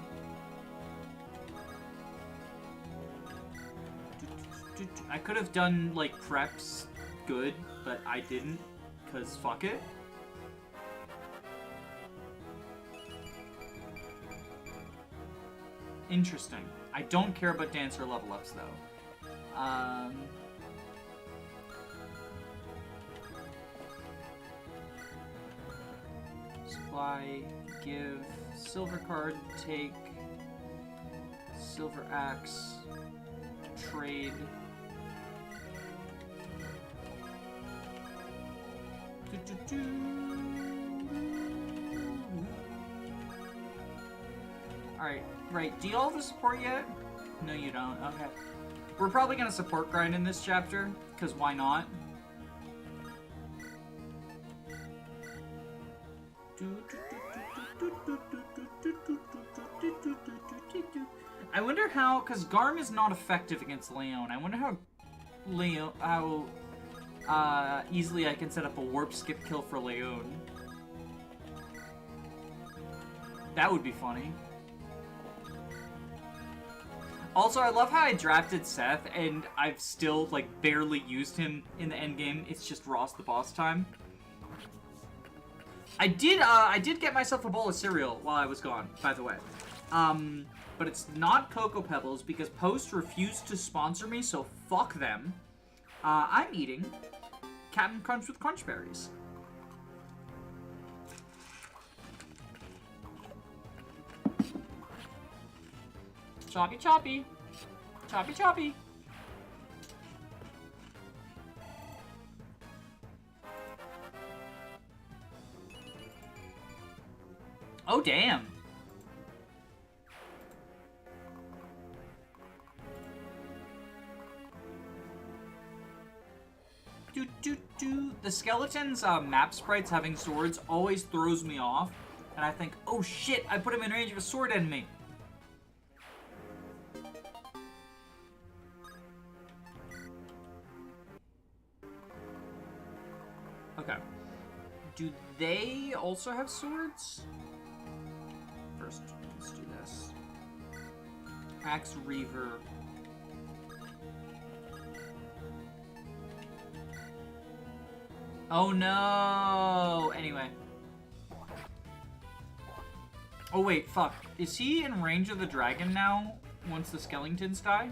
I could have done, like, preps good, but I didn't, because fuck it. Interesting. I don't care about dancer level ups, though. Supply, give, silver card, take, silver axe, trade. Alright, right, do y'all have the support yet? No, you don't. Okay. We're probably gonna support grind in this chapter, because why not? I wonder how, because Garm is not effective against Leon. I wonder how easily I can set up a warp skip kill for Leon. That would be funny. Also, I love how I drafted Seth, and I've still, like, barely used him in the endgame. It's just Ross the boss time. I did get myself a bowl of cereal while I was gone, by the way. But it's not Cocoa Pebbles, because Post refused to sponsor me, so fuck them. I'm eating Captain Crunch with Crunch Berries. Choppy choppy. Choppy choppy. Oh, damn. the skeletons' map sprites having swords always throws me off, and I think, oh shit, I put him in range of a sword enemy. Okay. Do they also have swords? First, let's do this. Axe Reaver. Oh no! Anyway. Oh wait, fuck. Is he in range of the dragon now, once the skeletons die?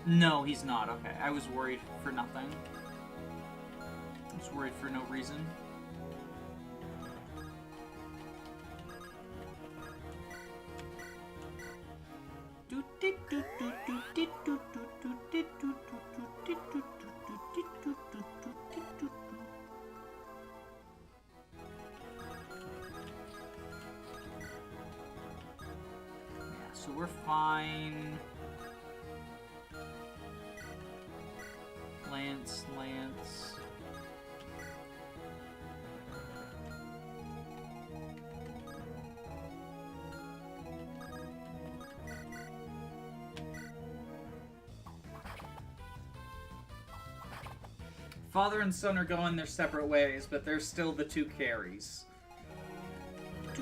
No, he's not. Okay, I was worried for nothing. I was worried for no reason. Yeah, so we're fine. Lance. Father and son are going their separate ways, but they're still the two carries. I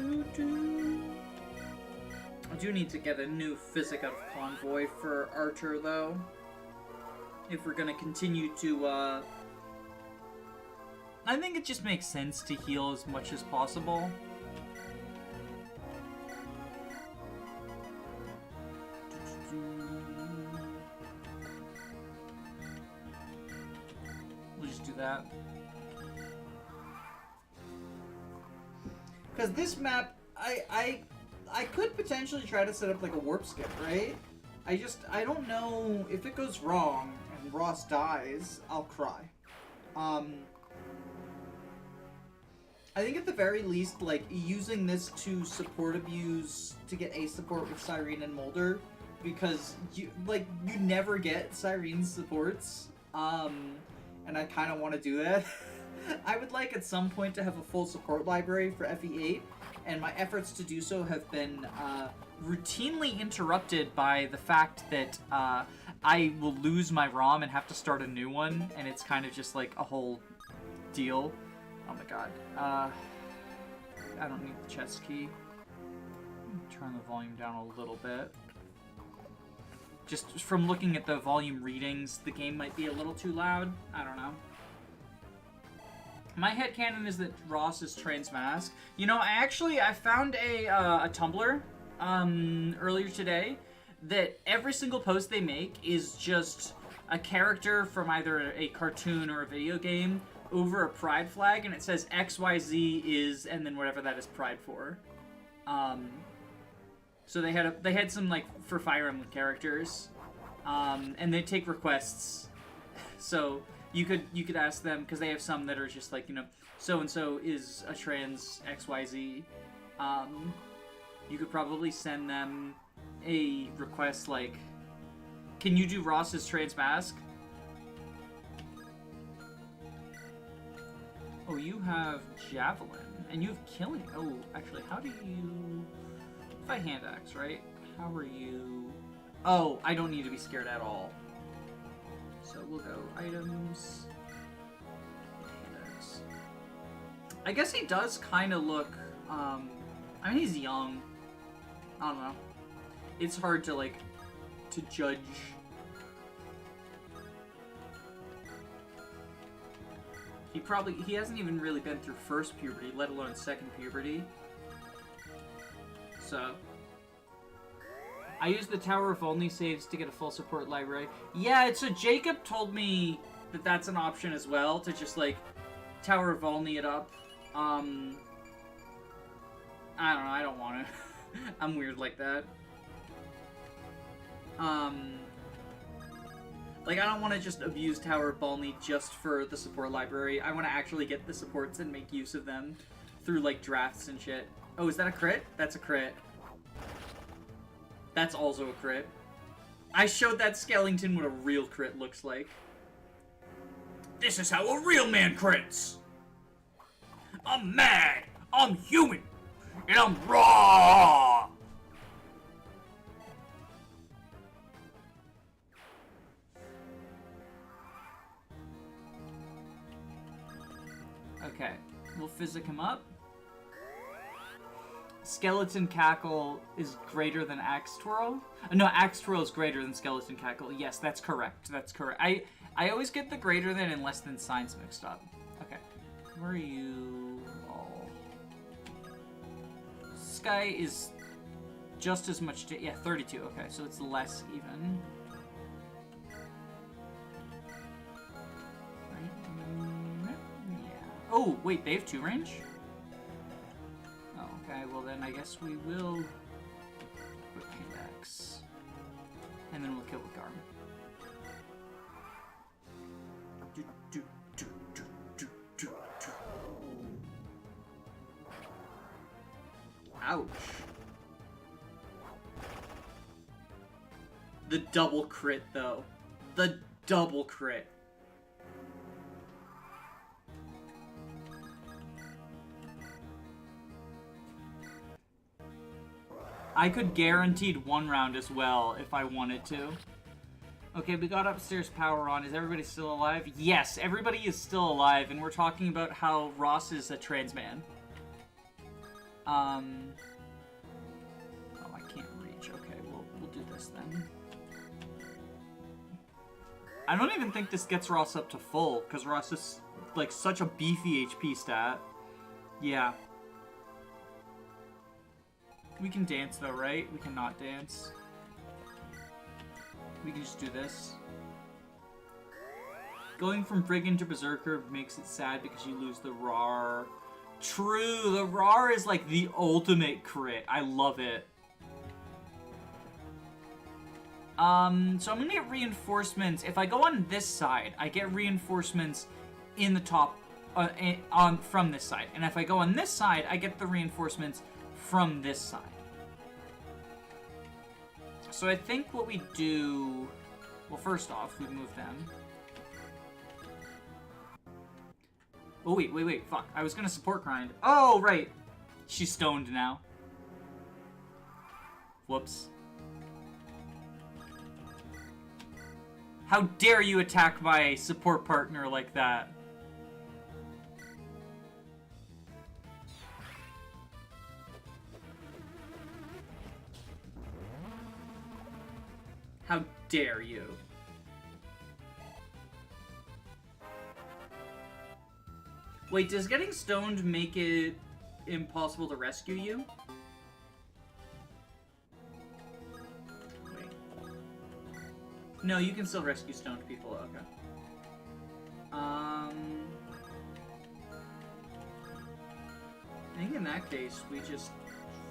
do need to get a new physic out of Convoy for Archer, though. If we're gonna continue to, I think it just makes sense to heal as much as possible. We'll just do that. Because this map, I could potentially try to set up like a warp skip, right? I don't know if it goes wrong and Ross dies, I'll cry. I think at the very least, like, using this to support abuse to get a support with Cyrene and Molder, because you never get Cyrene's supports, and I kind of want to do that. I would like at some point to have a full support library for FE8, and my efforts to do so have been routinely interrupted by the fact that I will lose my ROM and have to start a new one, and it's kind of just like a whole deal. Oh my god. I don't need the chest key. Turn the volume down a little bit. Just from looking at the volume readings, the game might be a little too loud. I don't know. My headcanon is that Ross is transmask. You know, I found a Tumblr earlier today that every single post they make is just a character from either a cartoon or a video game over a pride flag, and it says XYZ is, and then whatever that is pride for. So they had some, like, for Fire Emblem characters, and they take requests. So you could ask them, because they have some that are just like, you know, so and so is a trans XYZ. You could probably send them a request like, can you do Ross's trans mask? Oh, you have Javelin, and you have Killing. Oh, actually, how do you... If I hand axe, right? How are you... Oh, I don't need to be scared at all. So we'll go items... Hand axe. I guess he does kind of look... I mean, he's young. I don't know. It's hard to, like, to judge... He hasn't even really been through first puberty, let alone second puberty. So. I use the Tower of Only saves to get a full support library. Yeah, so Jacob told me that that's an option as well, to just, like, Tower of Only it up. I don't know, I don't want to. I'm weird like that. Like, I don't want to just abuse Tower of Balney just for the support library. I want to actually get the supports and make use of them through, like, drafts and shit. Oh, is that a crit? That's a crit. That's also a crit. I showed that skeleton what a real crit looks like. This is how a real man crits. I'm mad. I'm human. And I'm raw. Okay, we'll physic him up. Skeleton Cackle is greater than Axe Twirl? No, Axe Twirl is greater than Skeleton Cackle. Yes, that's correct. That's correct. I always get the greater than and less than signs mixed up. Okay. Where are you all? Sky is just as much... Yeah, 32. Okay, so it's less even. Right? Yeah. Oh, wait, they have 2 range? Okay, well then I guess we will put Pickaxe. And then we'll kill with Garm. Ouch. The double crit though. The double crit. I could guaranteed 1 round as well if I wanted to. Okay, we got upstairs power on. Is everybody still alive? Yes, everybody is still alive, and we're talking about how Ross is a trans man. Oh, I can't reach. Okay, we'll do this then. I don't even think this gets Ross up to full, because Ross is, like, such a beefy HP stat. Yeah. We can dance though, right? We cannot dance. We can just do this. Going from Brigand to Berserker makes it sad because you lose the RAR. True, the RAR is like the ultimate crit. I love it. So I'm gonna get reinforcements. If I go on this side, I get reinforcements in the top, from this side. And if I go on this side, I get the reinforcements from this side. So I think what we do... Well, first off, we move them. Oh, wait, fuck. I was gonna support grind. Oh, right. She's stoned now. Whoops. How dare you attack my support partner like that? How dare you? Wait, does getting stoned make it impossible to rescue you? Wait. No, you can still rescue stoned people, okay. I think in that case, we just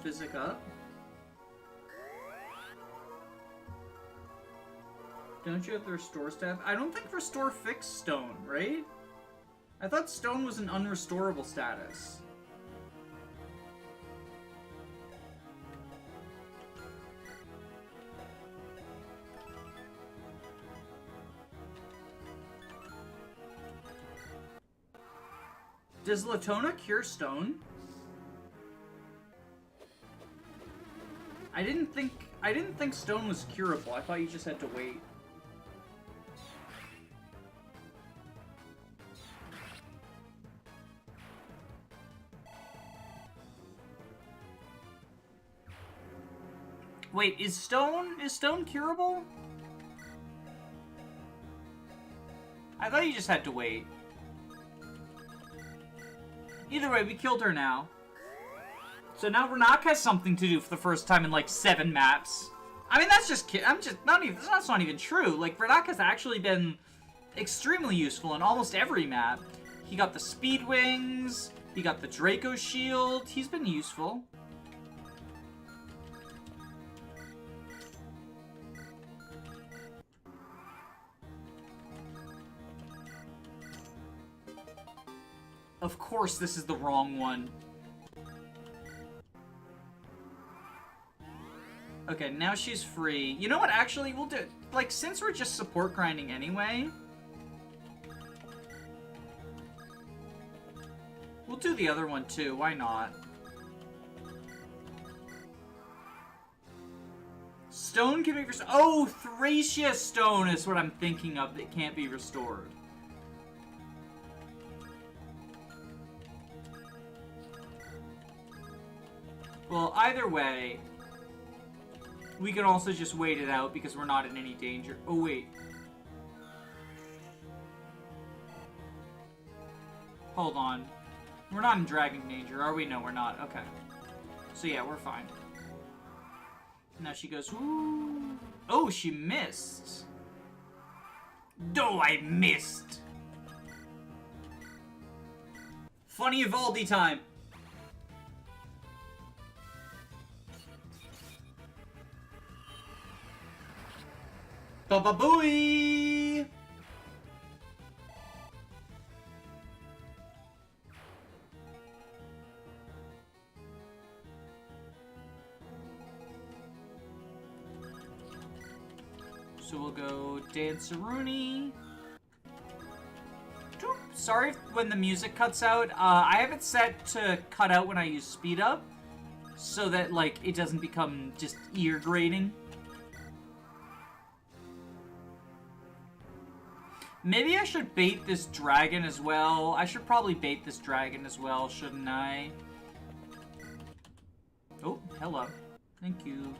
physic up. Don't you have the restore staff? I don't think restore fixed stone, right? I thought stone was an unrestorable status. Does Latona cure stone? I didn't think stone was curable. I thought you just had to wait. Wait, is stone curable? I thought you just had to wait. Either way, we killed her now. So now Renak has something to do for the first time in like 7 maps. I mean, that's not even true. Like, Renak has actually been extremely useful in almost every map. He got the speed wings, he got the Draco shield, he's been useful. Of course this is the wrong one. Okay, now she's free. You know what, actually, we'll do... Like, since we're just support grinding anyway... We'll do the other one, too. Why not? Stone can be restored. Oh, Thracia Stone is what I'm thinking of that can't be restored. Well, either way, we can also just wait it out because we're not in any danger. Oh, wait. Hold on. We're not in dragon danger, are we? No, we're not. Okay. So yeah, we're fine. Now she goes, ooh. Oh, she missed. Oh, I missed. Funny Evaldi time. Ba-ba-booey! So we'll go Danceroonie. Sorry when the music cuts out. I have it set to cut out when I use speed up, so that like it doesn't become just ear grating. Maybe I should bait this dragon as well. I should probably bait this dragon as well, shouldn't I? Oh, hello. Thank you.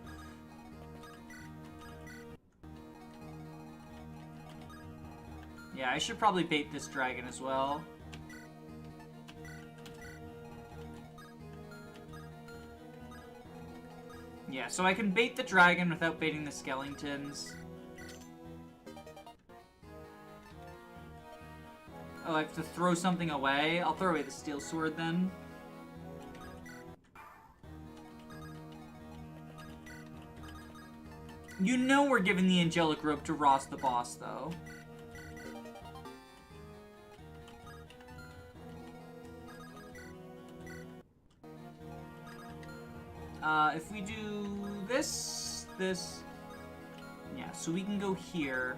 Yeah, I should probably bait this dragon as well. Yeah, so I can bait the dragon without baiting the skeletons. Oh, I have to throw something away? I'll throw away the steel sword then. You know we're giving the angelic rope to Ross the boss, though. If we do this, yeah, so we can go here.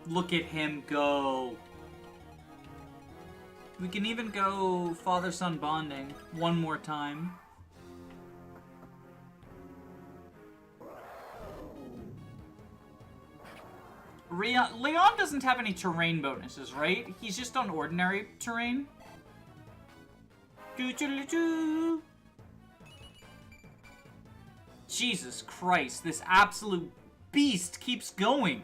Look at him go. We can even go father-son bonding one more time. Leon doesn't have any terrain bonuses, right? He's just on ordinary terrain. Jesus Christ, this absolute beast keeps going.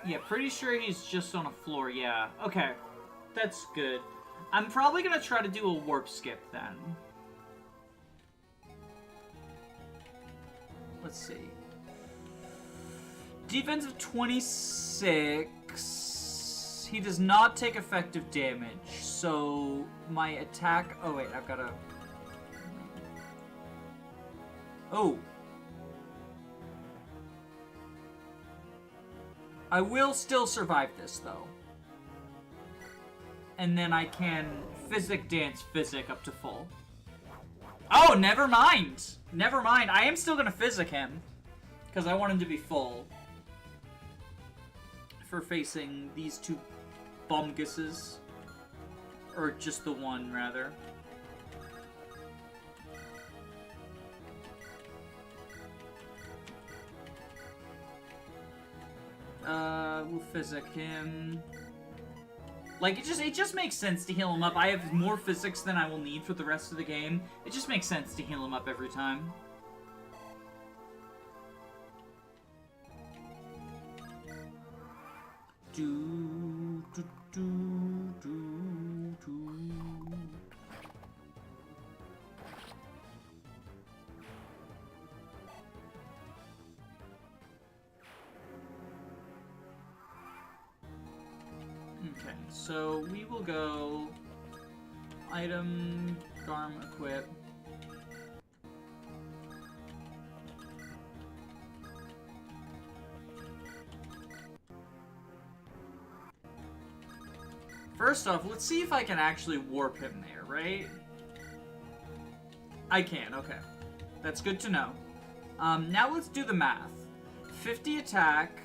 Yeah, pretty sure he's just on a floor, yeah. Okay, that's good. I'm probably gonna try to do a warp skip then. Let's see. Defense of 26. He does not take effective damage, so my attack... Oh, wait, I've gotta... Oh. I will still survive this, though. And then I can physic dance physic up to full. Oh, never mind! Never mind, I am still gonna physic him. Because I want him to be full. For facing these two bumguses. Or just the one, rather. We'll physic him. Like, it just makes sense to heal him up. I have more physics than I will need for the rest of the game. It just makes sense to heal him up every time. Do, do, do, do, do. Okay, so we will go item, Garm, equip. First off, let's see if I can actually warp him there, right? I can, okay. That's good to know. Now let's do the math. 50 attack.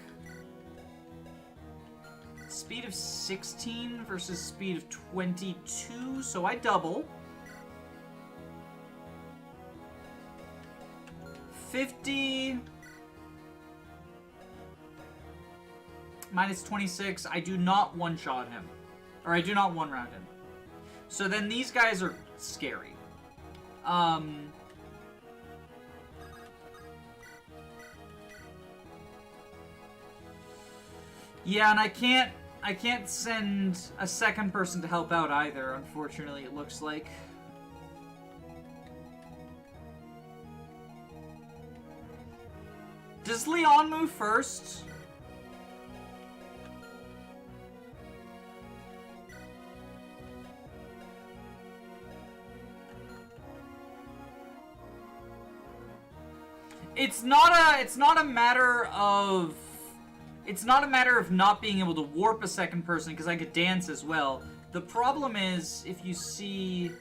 Speed of 16 versus speed of 22, so I double. 50 minus 26, I do not one-shot him. Or I do not one-round him. So then these guys are scary. Yeah, and I can't send a second person to help out either, unfortunately, it looks like. Does Leon move first? It's not a matter of not being able to warp a second person, because I could dance as well. The problem is, if you see,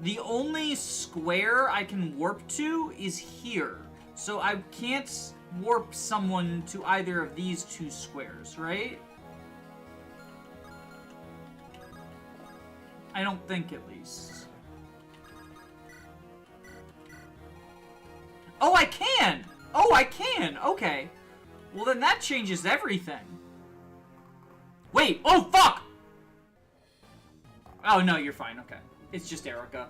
the only square I can warp to is here. So I can't warp someone to either of these two squares, right? I don't think, at least. Oh, I can! Oh, I can! Okay. Well, then that changes everything. Wait! Oh, fuck! Oh, no, you're fine. Okay. It's just Erica.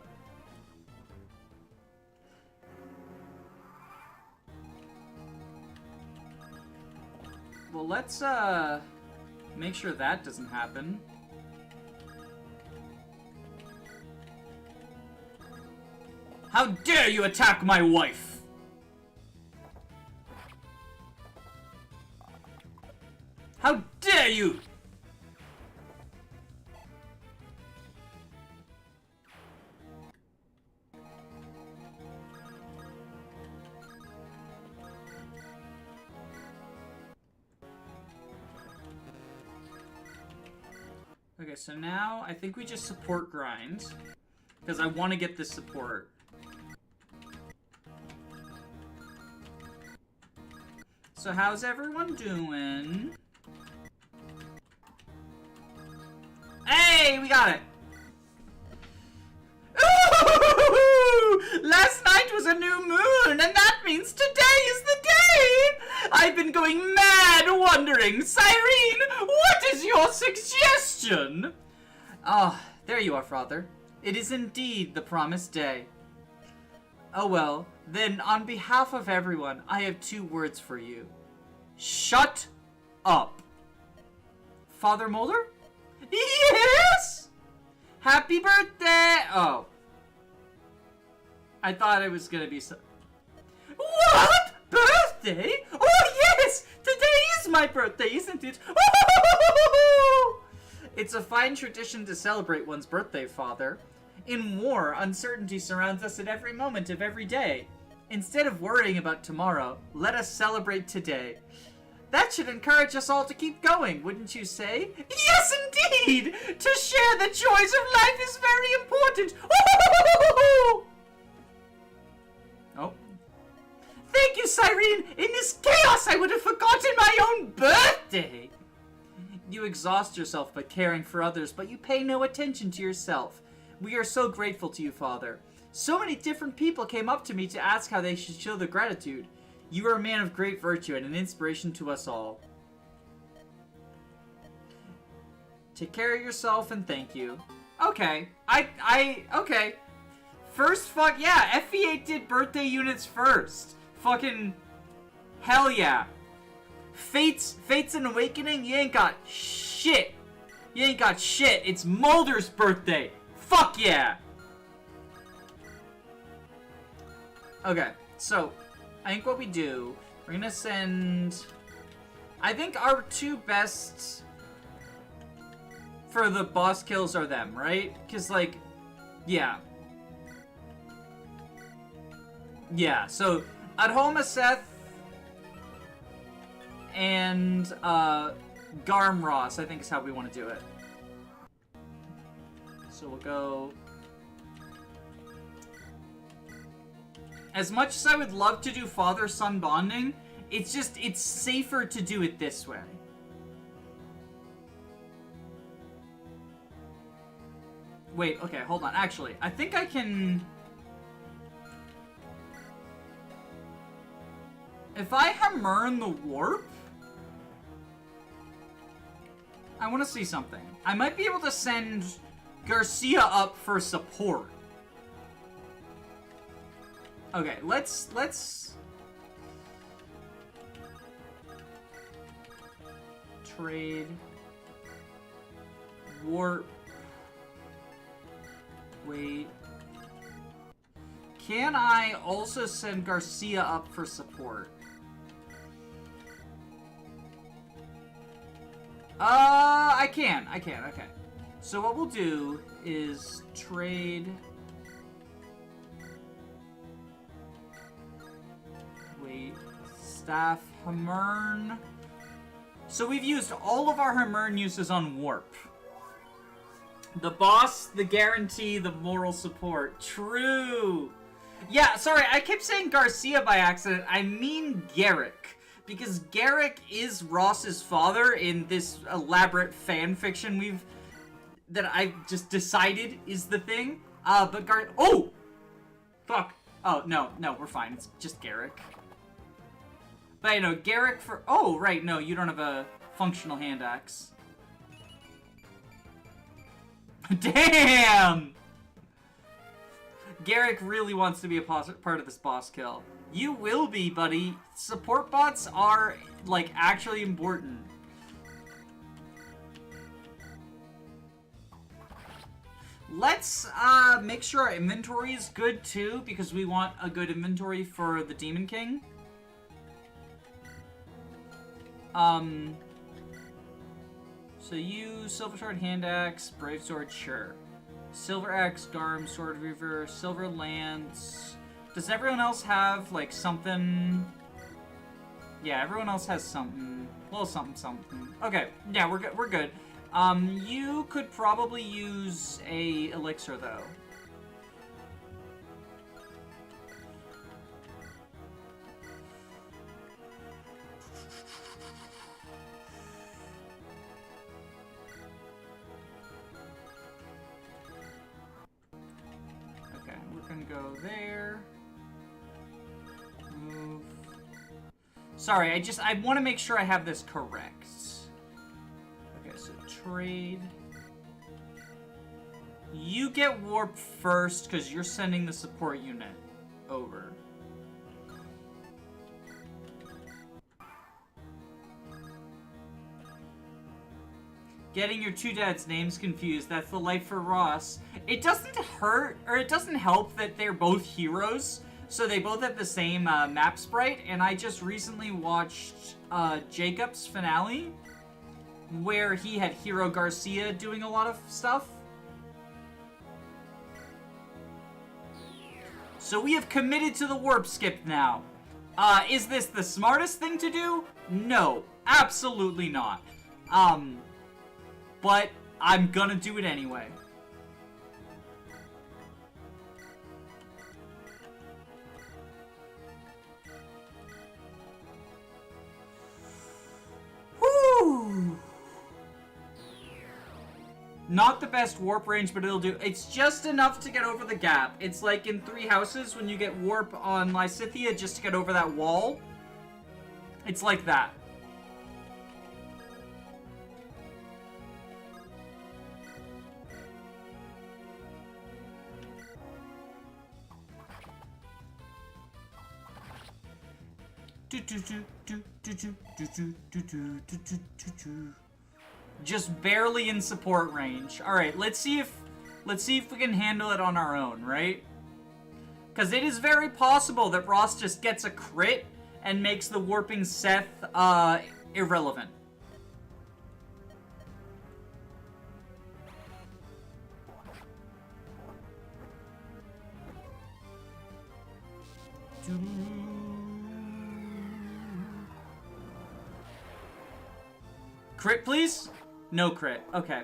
Well, let's, make sure that doesn't happen. How dare you attack my wife! How dare you! Okay, so now I think we just support grind, because I want to get this support. So how's everyone doing? Hey, we got it! Ooh! Last night was a new moon, and that means today is the day! I've been going mad wondering. Cyrene, what is your suggestion? Ah, there you are, Father. It is indeed the promised day. Oh well, then on behalf of everyone, I have 2 words for you. Shut up. Father Mulder? Yes! Happy birthday! Oh. I thought it was gonna be so... What? Birthday? Oh yes! Today is my birthday, isn't it? It's a fine tradition to celebrate one's birthday, Father. In war, uncertainty surrounds us at every moment of every day. Instead of worrying about tomorrow, let us celebrate today. That should encourage us all to keep going, wouldn't you say? Yes, indeed! To share the joys of life is very important! Oh. Thank you, Cyrene! In this chaos, I would have forgotten my own birthday! You exhaust yourself by caring for others, but you pay no attention to yourself. We are so grateful to you, Father. So many different people came up to me to ask how they should show their gratitude. You are a man of great virtue and an inspiration to us all. Take care of yourself and thank you. Okay. Okay. First yeah, FE8 did birthday units first. Fucking hell yeah. Fates and Awakening, you ain't got shit. You ain't got shit. It's Mulder's birthday. Fuck yeah. Okay, so I think what we do, we're gonna send, I think our 2 best for the boss kills are them, right? Because, like, yeah. Yeah, so Adhoma Seth and Garm Ross, I think is how we want to do it. So we'll go... As much as I would love to do father-son bonding, it's safer to do it this way. Wait, okay, hold on. Actually, I think I can... If I Hamurn the warp... I want to see something. I might be able to send Garcia up for support. Okay, let's... Trade... Warp... Wait... Can I also send Garcia up for support? I can, okay. So what we'll do is trade... Wait, staff Hamurn. So we've used all of our Hamurn uses on Warp. The boss, the guarantee, the moral support. True! Yeah, sorry, I kept saying Garcia by accident. I mean Garrick. Because Garrick is Ross's father in this elaborate fan fiction that I just decided is the thing. But oh! Fuck. Oh, no, we're fine. It's just Garrick. But I know, Garrick for... Oh, right, no, you don't have a functional hand axe. Damn! Garrick really wants to be a part of this boss kill. You will be, buddy. Support bots are, like, actually important. Let's, make sure our inventory is good, too, because we want a good inventory for the Demon King. So you, Silver Sword, Hand Axe, Brave Sword, sure. Silver Axe, Garm, Sword Reaver, Silver Lance. Does everyone else have, like, something? Yeah, everyone else has something. Well, something. Okay, yeah, we're good. You could probably use a elixir, though. Okay, we're gonna go there. Move. Sorry, I want to make sure I have this correct. Okay, so trade. You get warp first because you're sending the support unit over. Getting your two dads' names confused. That's the life for Ross. It doesn't hurt, or it doesn't help that they're both heroes. So they both have the same map sprite, and I just recently watched Jacob's finale, where he had Hero Garcia doing a lot of stuff. So we have committed to the warp skip now. Is this the smartest thing to do? No, absolutely not. But I'm gonna do it anyway. Whew. Not the best warp range, but it'll do. It's just enough to get over the gap. It's like in Three Houses when you get warp on Lysithea just to get over that wall. It's like that. Just barely in support range. All right, let's see if we can handle it on our own, right? Because it is very possible that Ross just gets a crit and makes the warping Seth irrelevant. Crit, please? No crit. Okay.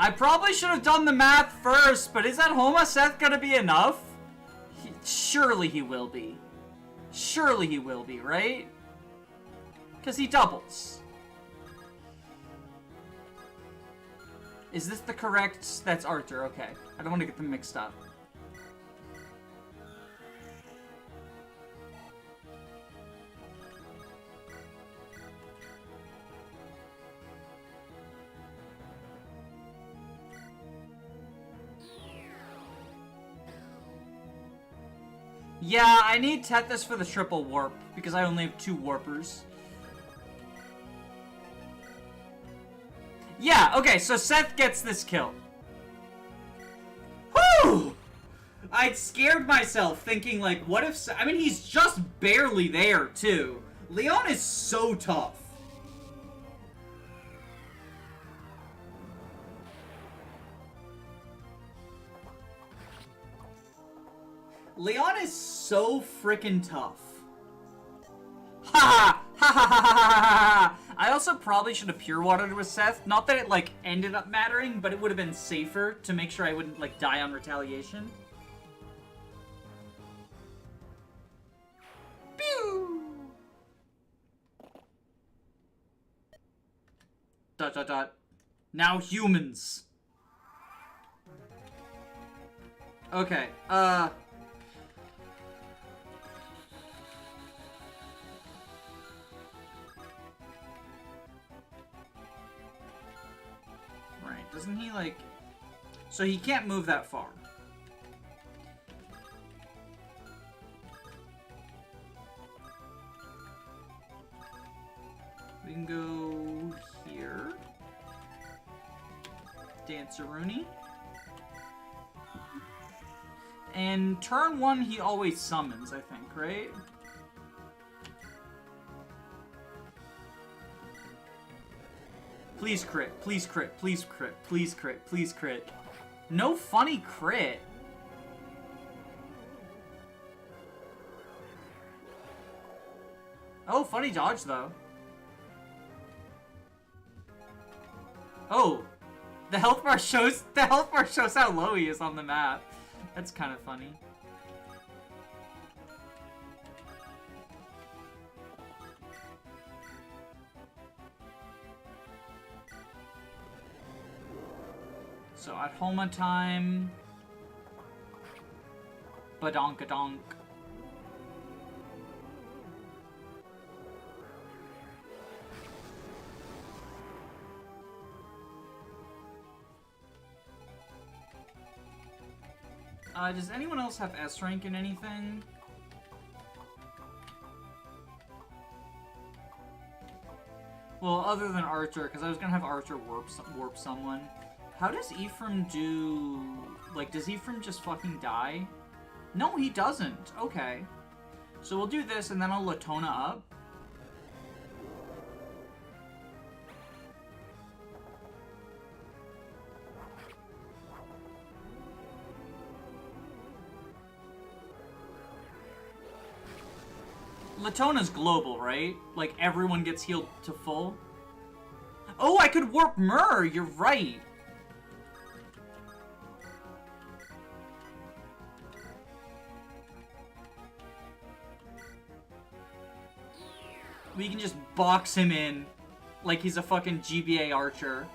I probably should have done the math first, but is that Homa Seth gonna be enough? Surely he will be. Surely he will be, right? Because he doubles. Is this the correct... That's Arthur, okay. I don't want to get them mixed up. Yeah, I need Tethys for the triple warp, because I only have 2 warpers. Yeah, okay, so Seth gets this kill. Whew! I scared myself thinking, like, what if... I mean, he's just barely there, too. Leon is so tough. Leon is so freaking tough. Ha ha ha ha ha ha. I also probably should have pure watered with Seth. Not that it like ended up mattering, but it would have been safer to make sure I wouldn't like die on retaliation. Pew! Dot dot dot. Now humans. Okay, Right, doesn't he, like... So he can't move that far. We can go here. Danceroonie. And turn 1 he always summons, I think, right? Please crit, please crit, please crit, please crit, please crit. No funny crit. Oh, funny dodge though. Oh, the health bar shows how low he is on the map. That's kind of funny. So at Homa time, badonkadonk. Does anyone else have S rank in anything? Well, other than Archer, because I was gonna have Archer warp someone. How does Ephraim do... Like, does Ephraim just fucking die? No, he doesn't. Okay. So we'll do this, and then I'll Latona up. Latona's global, right? Like, everyone gets healed to full? Oh, I could warp Myrrh! You're right! We can just box him in like he's a fucking GBA archer.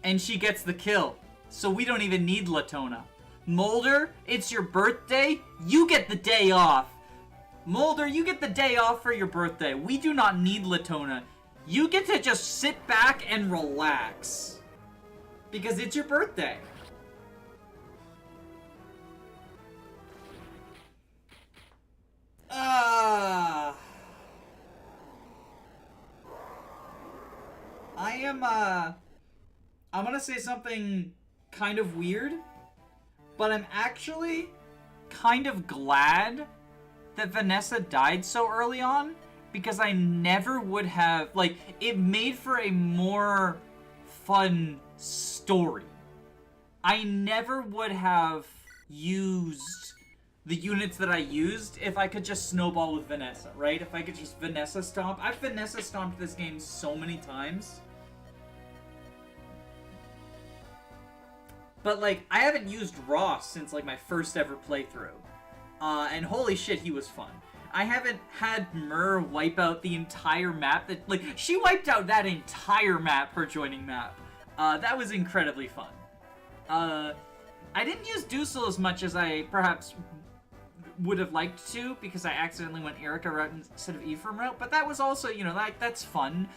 And she gets the kill. So we don't even need Latona. Molder, it's your birthday. You get the day off. Molder, you get the day off for your birthday. We do not need Latona. You get to just sit back and relax. Because it's your birthday. I'm gonna say something kind of weird, but I'm actually kind of glad that Vanessa died so early on, because I never would have, like, it made for a more fun story. I never would have used the units that I used if I could just snowball with Vanessa, right? If I could just Vanessa stomp. I've Vanessa stomped this game so many times. But, like, I haven't used Ross since, like, my first ever playthrough. And holy shit, he was fun. I haven't had Myrrh wipe out the entire map. She wiped out that entire map, her joining map. That was incredibly fun. I didn't use Dusel as much as I perhaps would have liked to, because I accidentally went Erica route instead of Ephraim route, but that was also, you know, that's fun.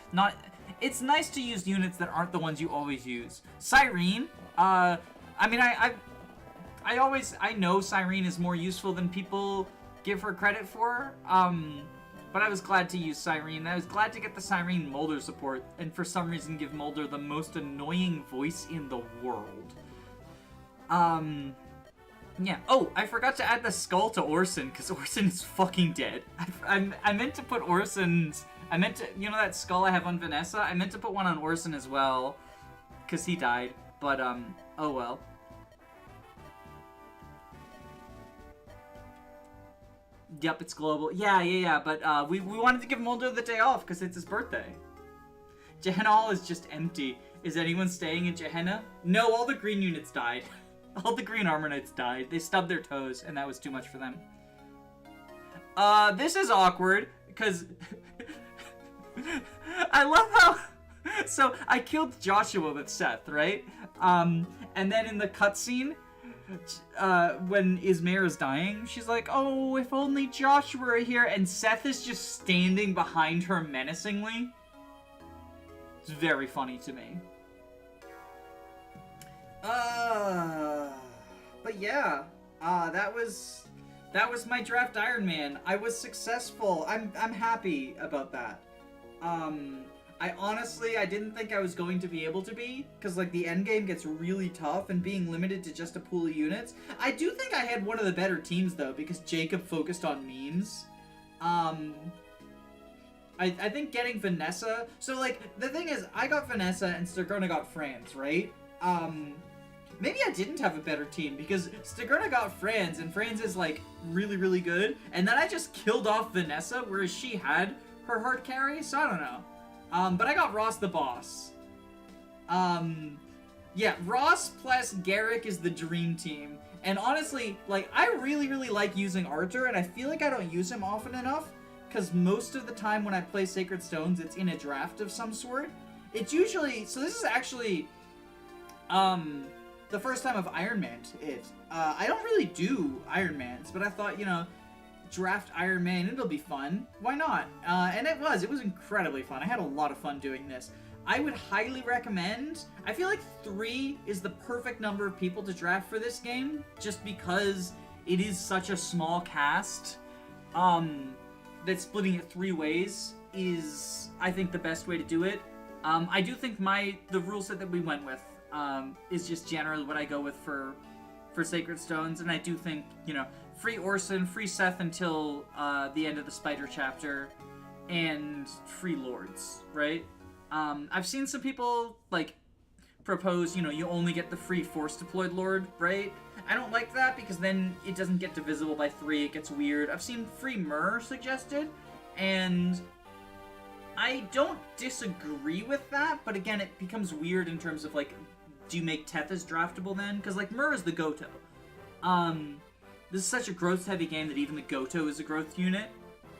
It's nice to use units that aren't the ones you always use. Cyrene, I mean, I know Cyrene is more useful than people give her credit for, but I was glad to use Cyrene. I was glad to get the Cyrene Mulder support, and for some reason give Mulder the most annoying voice in the world. Yeah. Oh, I forgot to add the skull to Orson, because Orson is fucking dead. I meant to put Orson's... you know that skull I have on Vanessa? I meant to put one on Orson as well, because he died. But, oh well. Yep, it's global. Yeah, but, we wanted to give Mulder the day off, because it's his birthday. Gehenna Hall is just empty. Is anyone staying in Gehenna? No, all the green units died. All the green armor knights died. They stubbed their toes, and that was too much for them. This is awkward, because... I love how... So, I killed Joshua with Seth, right? And then in the cutscene, when Ismaire is dying, she's like, oh, if only Joshua were here, and Seth is just standing behind her menacingly. It's very funny to me. But yeah, that was my draft Iron Man. I was successful. I'm happy about that. I honestly, I didn't think I was going to be able to be, because, like, the endgame gets really tough, and being limited to just a pool of units. I do think I had one of the better teams, though, because Jacob focused on memes. I think getting Vanessa... So, like, the thing is, I got Vanessa and Stiggerna got Franz, right? Maybe I didn't have a better team, because Stiggerna got Franz, and Franz is, like, really, really good. And then I just killed off Vanessa, whereas she had her hard carry, so I don't know. But I got Ross the boss. Yeah, Ross plus Garrick is the dream team. And honestly, like, I really, really like using Arthur, and I feel like I don't use him often enough, because most of the time when I play Sacred Stones, it's in a draft of some sort. It's usually... So this is actually... the first time of Iron Man it. I don't really do Iron Mans, but I thought, you know, draft Iron Man, it'll be fun. Why not? And it was incredibly fun. I had a lot of fun doing this. I would highly recommend, I feel like 3 is the perfect number of people to draft for this game, just because it is such a small cast, that splitting it 3 ways is, I think, the best way to do it. I do think the rule set that we went with, is just generally what I go with for Sacred Stones, and I do think, you know, free Orson, free Seth until the end of the Spider chapter, and free Lords, right? I've seen some people, like, propose, you know, you only get the free Force Deployed Lord, right? I don't like that, because then it doesn't get divisible by 3, it gets weird. I've seen free Myrrh suggested, and I don't disagree with that, but again, it becomes weird in terms of, like, do you make Tethys draftable then? Because, like, Myrrh is the Goto. This is such a growth-heavy game that even the Goto is a growth unit.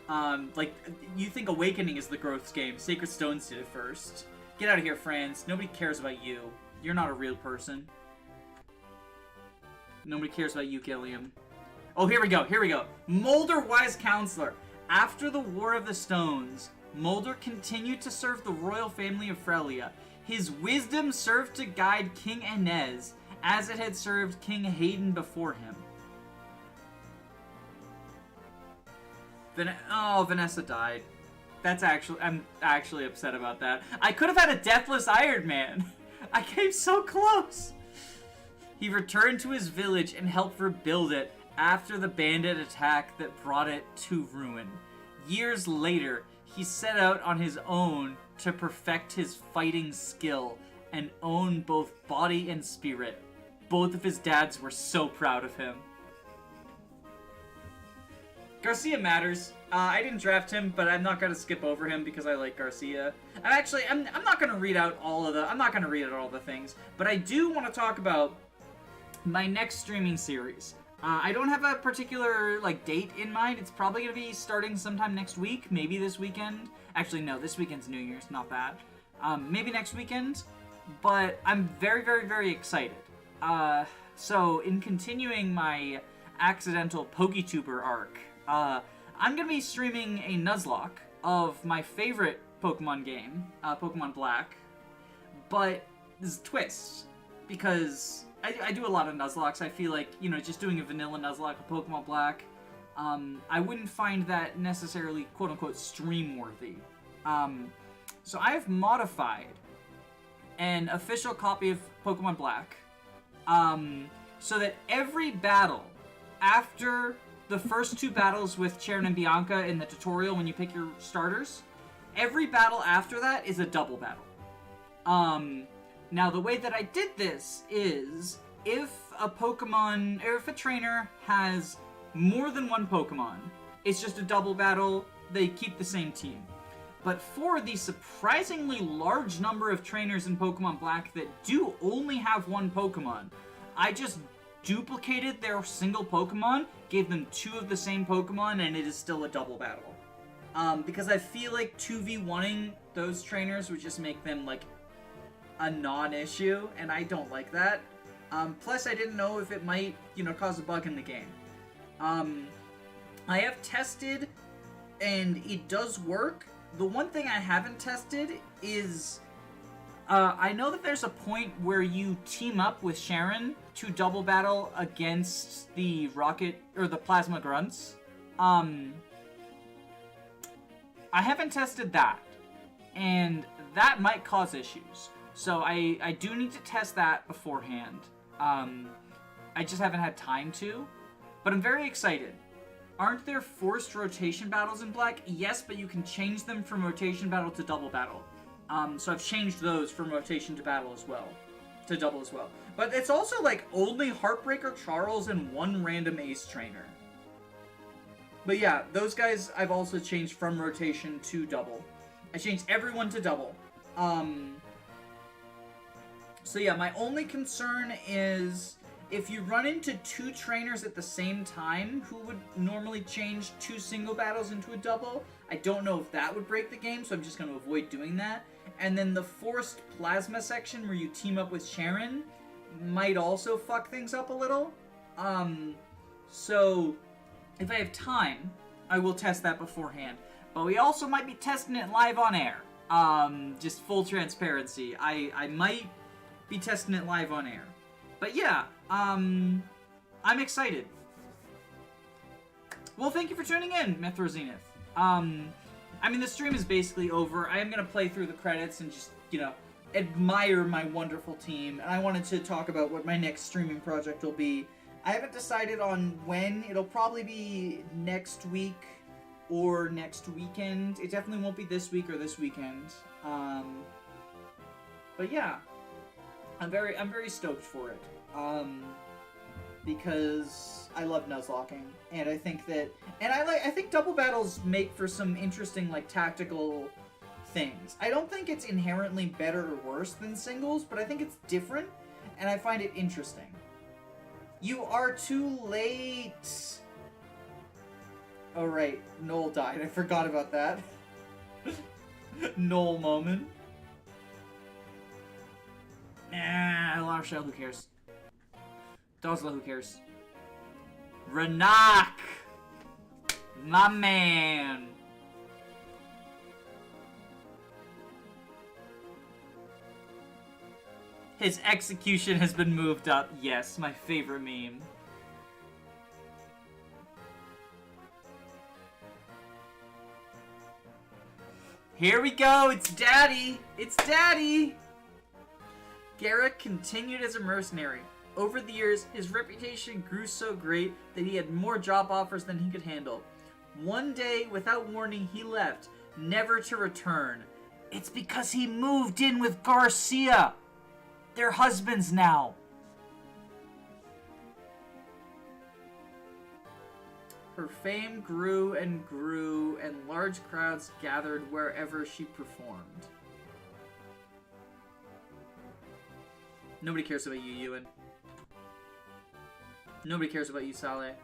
Like, you think Awakening is the growth game. Sacred Stones did it first. Get out of here, Franz. Nobody cares about you. You're not a real person. Nobody cares about you, Gilliam. Oh, here we go. Mulder, Wise Counselor. After the War of the Stones, Mulder continued to serve the royal family of Frelia. His wisdom served to guide King Inez, as it had served King Hayden before him. Vanessa died. I'm actually upset about that. I could have had a deathless Iron Man. I came so close. He returned to his village and helped rebuild it after the bandit attack that brought it to ruin. Years later, he set out on his own to perfect his fighting skill and own both body and spirit. Both of his dads were so proud of him. Garcia matters. I didn't draft him, but I'm not gonna skip over him because I like Garcia. I'm not gonna read out all of the things, but I do want to talk about my next streaming series. I don't have a particular date in mind. It's probably gonna be starting sometime next week, maybe this weekend. Actually, no, this weekend's New Year's, not that. Maybe next weekend, but I'm very, very, very excited. So in continuing my accidental PokeTuber arc, I'm gonna be streaming a Nuzlocke of my favorite Pokemon game, Pokemon Black, but there's a twist, because I do a lot of Nuzlockes. I feel like, just doing a vanilla Nuzlocke of Pokemon Black, I wouldn't find that necessarily quote-unquote stream-worthy. So I have modified an official copy of Pokemon Black, so that every battle after the first 2 battles with Cheren and Bianca in the tutorial when you pick your starters, every battle after that is a double battle. Now the way that I did this is, if a Pokemon, or if a trainer has more than one Pokemon, it's just a double battle, they keep the same team. But for the surprisingly large number of trainers in Pokemon Black that do only have one Pokemon, I just duplicated their single Pokemon, gave them 2 of the same Pokemon, and it is still a double battle. Because I feel like 2v1ing those trainers would just make them, a non-issue, and I don't like that. Plus, I didn't know if it might, cause a bug in the game. I have tested, and it does work. The one thing I haven't tested is, I know that there's a point where you team up with Cheren to double battle against the Rocket, or the Plasma Grunts. I haven't tested that, and that might cause issues. So I do need to test that beforehand. I just haven't had time to, but I'm very excited. Aren't there forced rotation battles in Black? Yes, but you can change them from rotation battle to double battle. So I've changed those from rotation to battle as well. To double as well. But it's also only Heartbreaker, Charles, and 1 random Ace Trainer. But yeah, those guys I've also changed from rotation to double. I changed everyone to double. So yeah, my only concern is if you run into 2 trainers at the same time who would normally change 2 single battles into a double, I don't know if that would break the game, so I'm just going to avoid doing that. And then the forced plasma section where you team up with Cheren might also fuck things up a little. So if I have time, I will test that beforehand. But we also might be testing it live on air. Just full transparency. I might be testing it live on air. But yeah, I'm excited. Well, thank you for tuning in, Mithra Zenith. The stream is basically over. I am going to play through the credits and just, admire my wonderful team. And I wanted to talk about what my next streaming project will be. I haven't decided on when. It'll probably be next week or next weekend. It definitely won't be this week or this weekend. But yeah, I'm very stoked for it. Because I love Nuzlocking, and I think that, I think double battles make for some interesting, tactical things. I don't think it's inherently better or worse than singles, but I think it's different, and I find it interesting. You are too late! Oh right, Noel died. I forgot about that. Noel moment. Nah, La Rochelle, who cares? Dozla, who cares? Renak! My man! His execution has been moved up. Yes, my favorite meme. Here we go! It's Daddy! It's Daddy! Garrett continued as a mercenary. Over the years, his reputation grew so great that he had more job offers than he could handle. One day, without warning, he left, never to return. It's because he moved in with Garcia! They're husbands now. Her fame grew and grew, and large crowds gathered wherever she performed. Nobody cares about you, Ewan. Nobody cares about you, Saleh.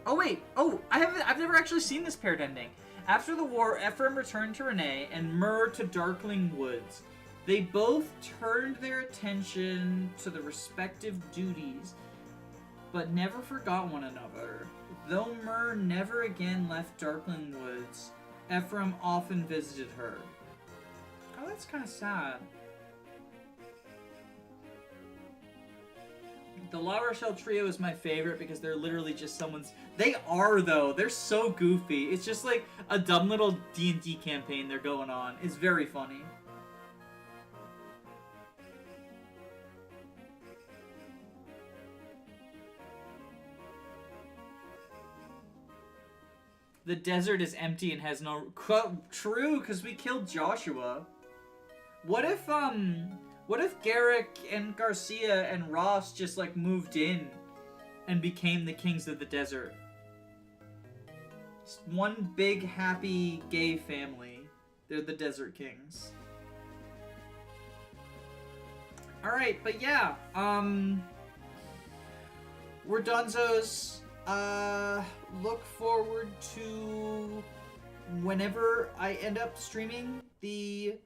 Oh wait, I've never actually seen this paired ending. After the war, Ephraim returned to Renee and Myrrh to Darkling Woods. They both turned their attention to the respective duties, but never forgot one another. Though Myrrh never again left Darkling Woods, Ephraim often visited her. Oh, that's kind of sad. The La Rochelle trio is my favorite because they're literally just someone's... They are, though. They're so goofy. It's just like a dumb little D&D campaign they're going on. It's very funny. The desert is empty and has no... True, because we killed Joshua. What if Garrick and Garcia and Ross just, like, moved in and became the kings of the desert? Just one big, happy, gay family. They're the Desert Kings. Alright, but yeah, we're donzos. Look forward to whenever I end up streaming the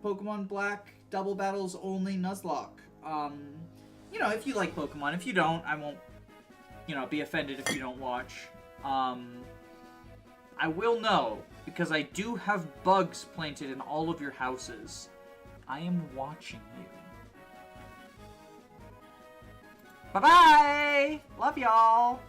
Pokemon Black Double Battles only Nuzlocke. You know, if you like Pokemon. If you don't, I won't, you know, be offended if you don't watch. I will know, because I do have bugs planted in all of your houses. I am watching you. Bye-bye! Love y'all!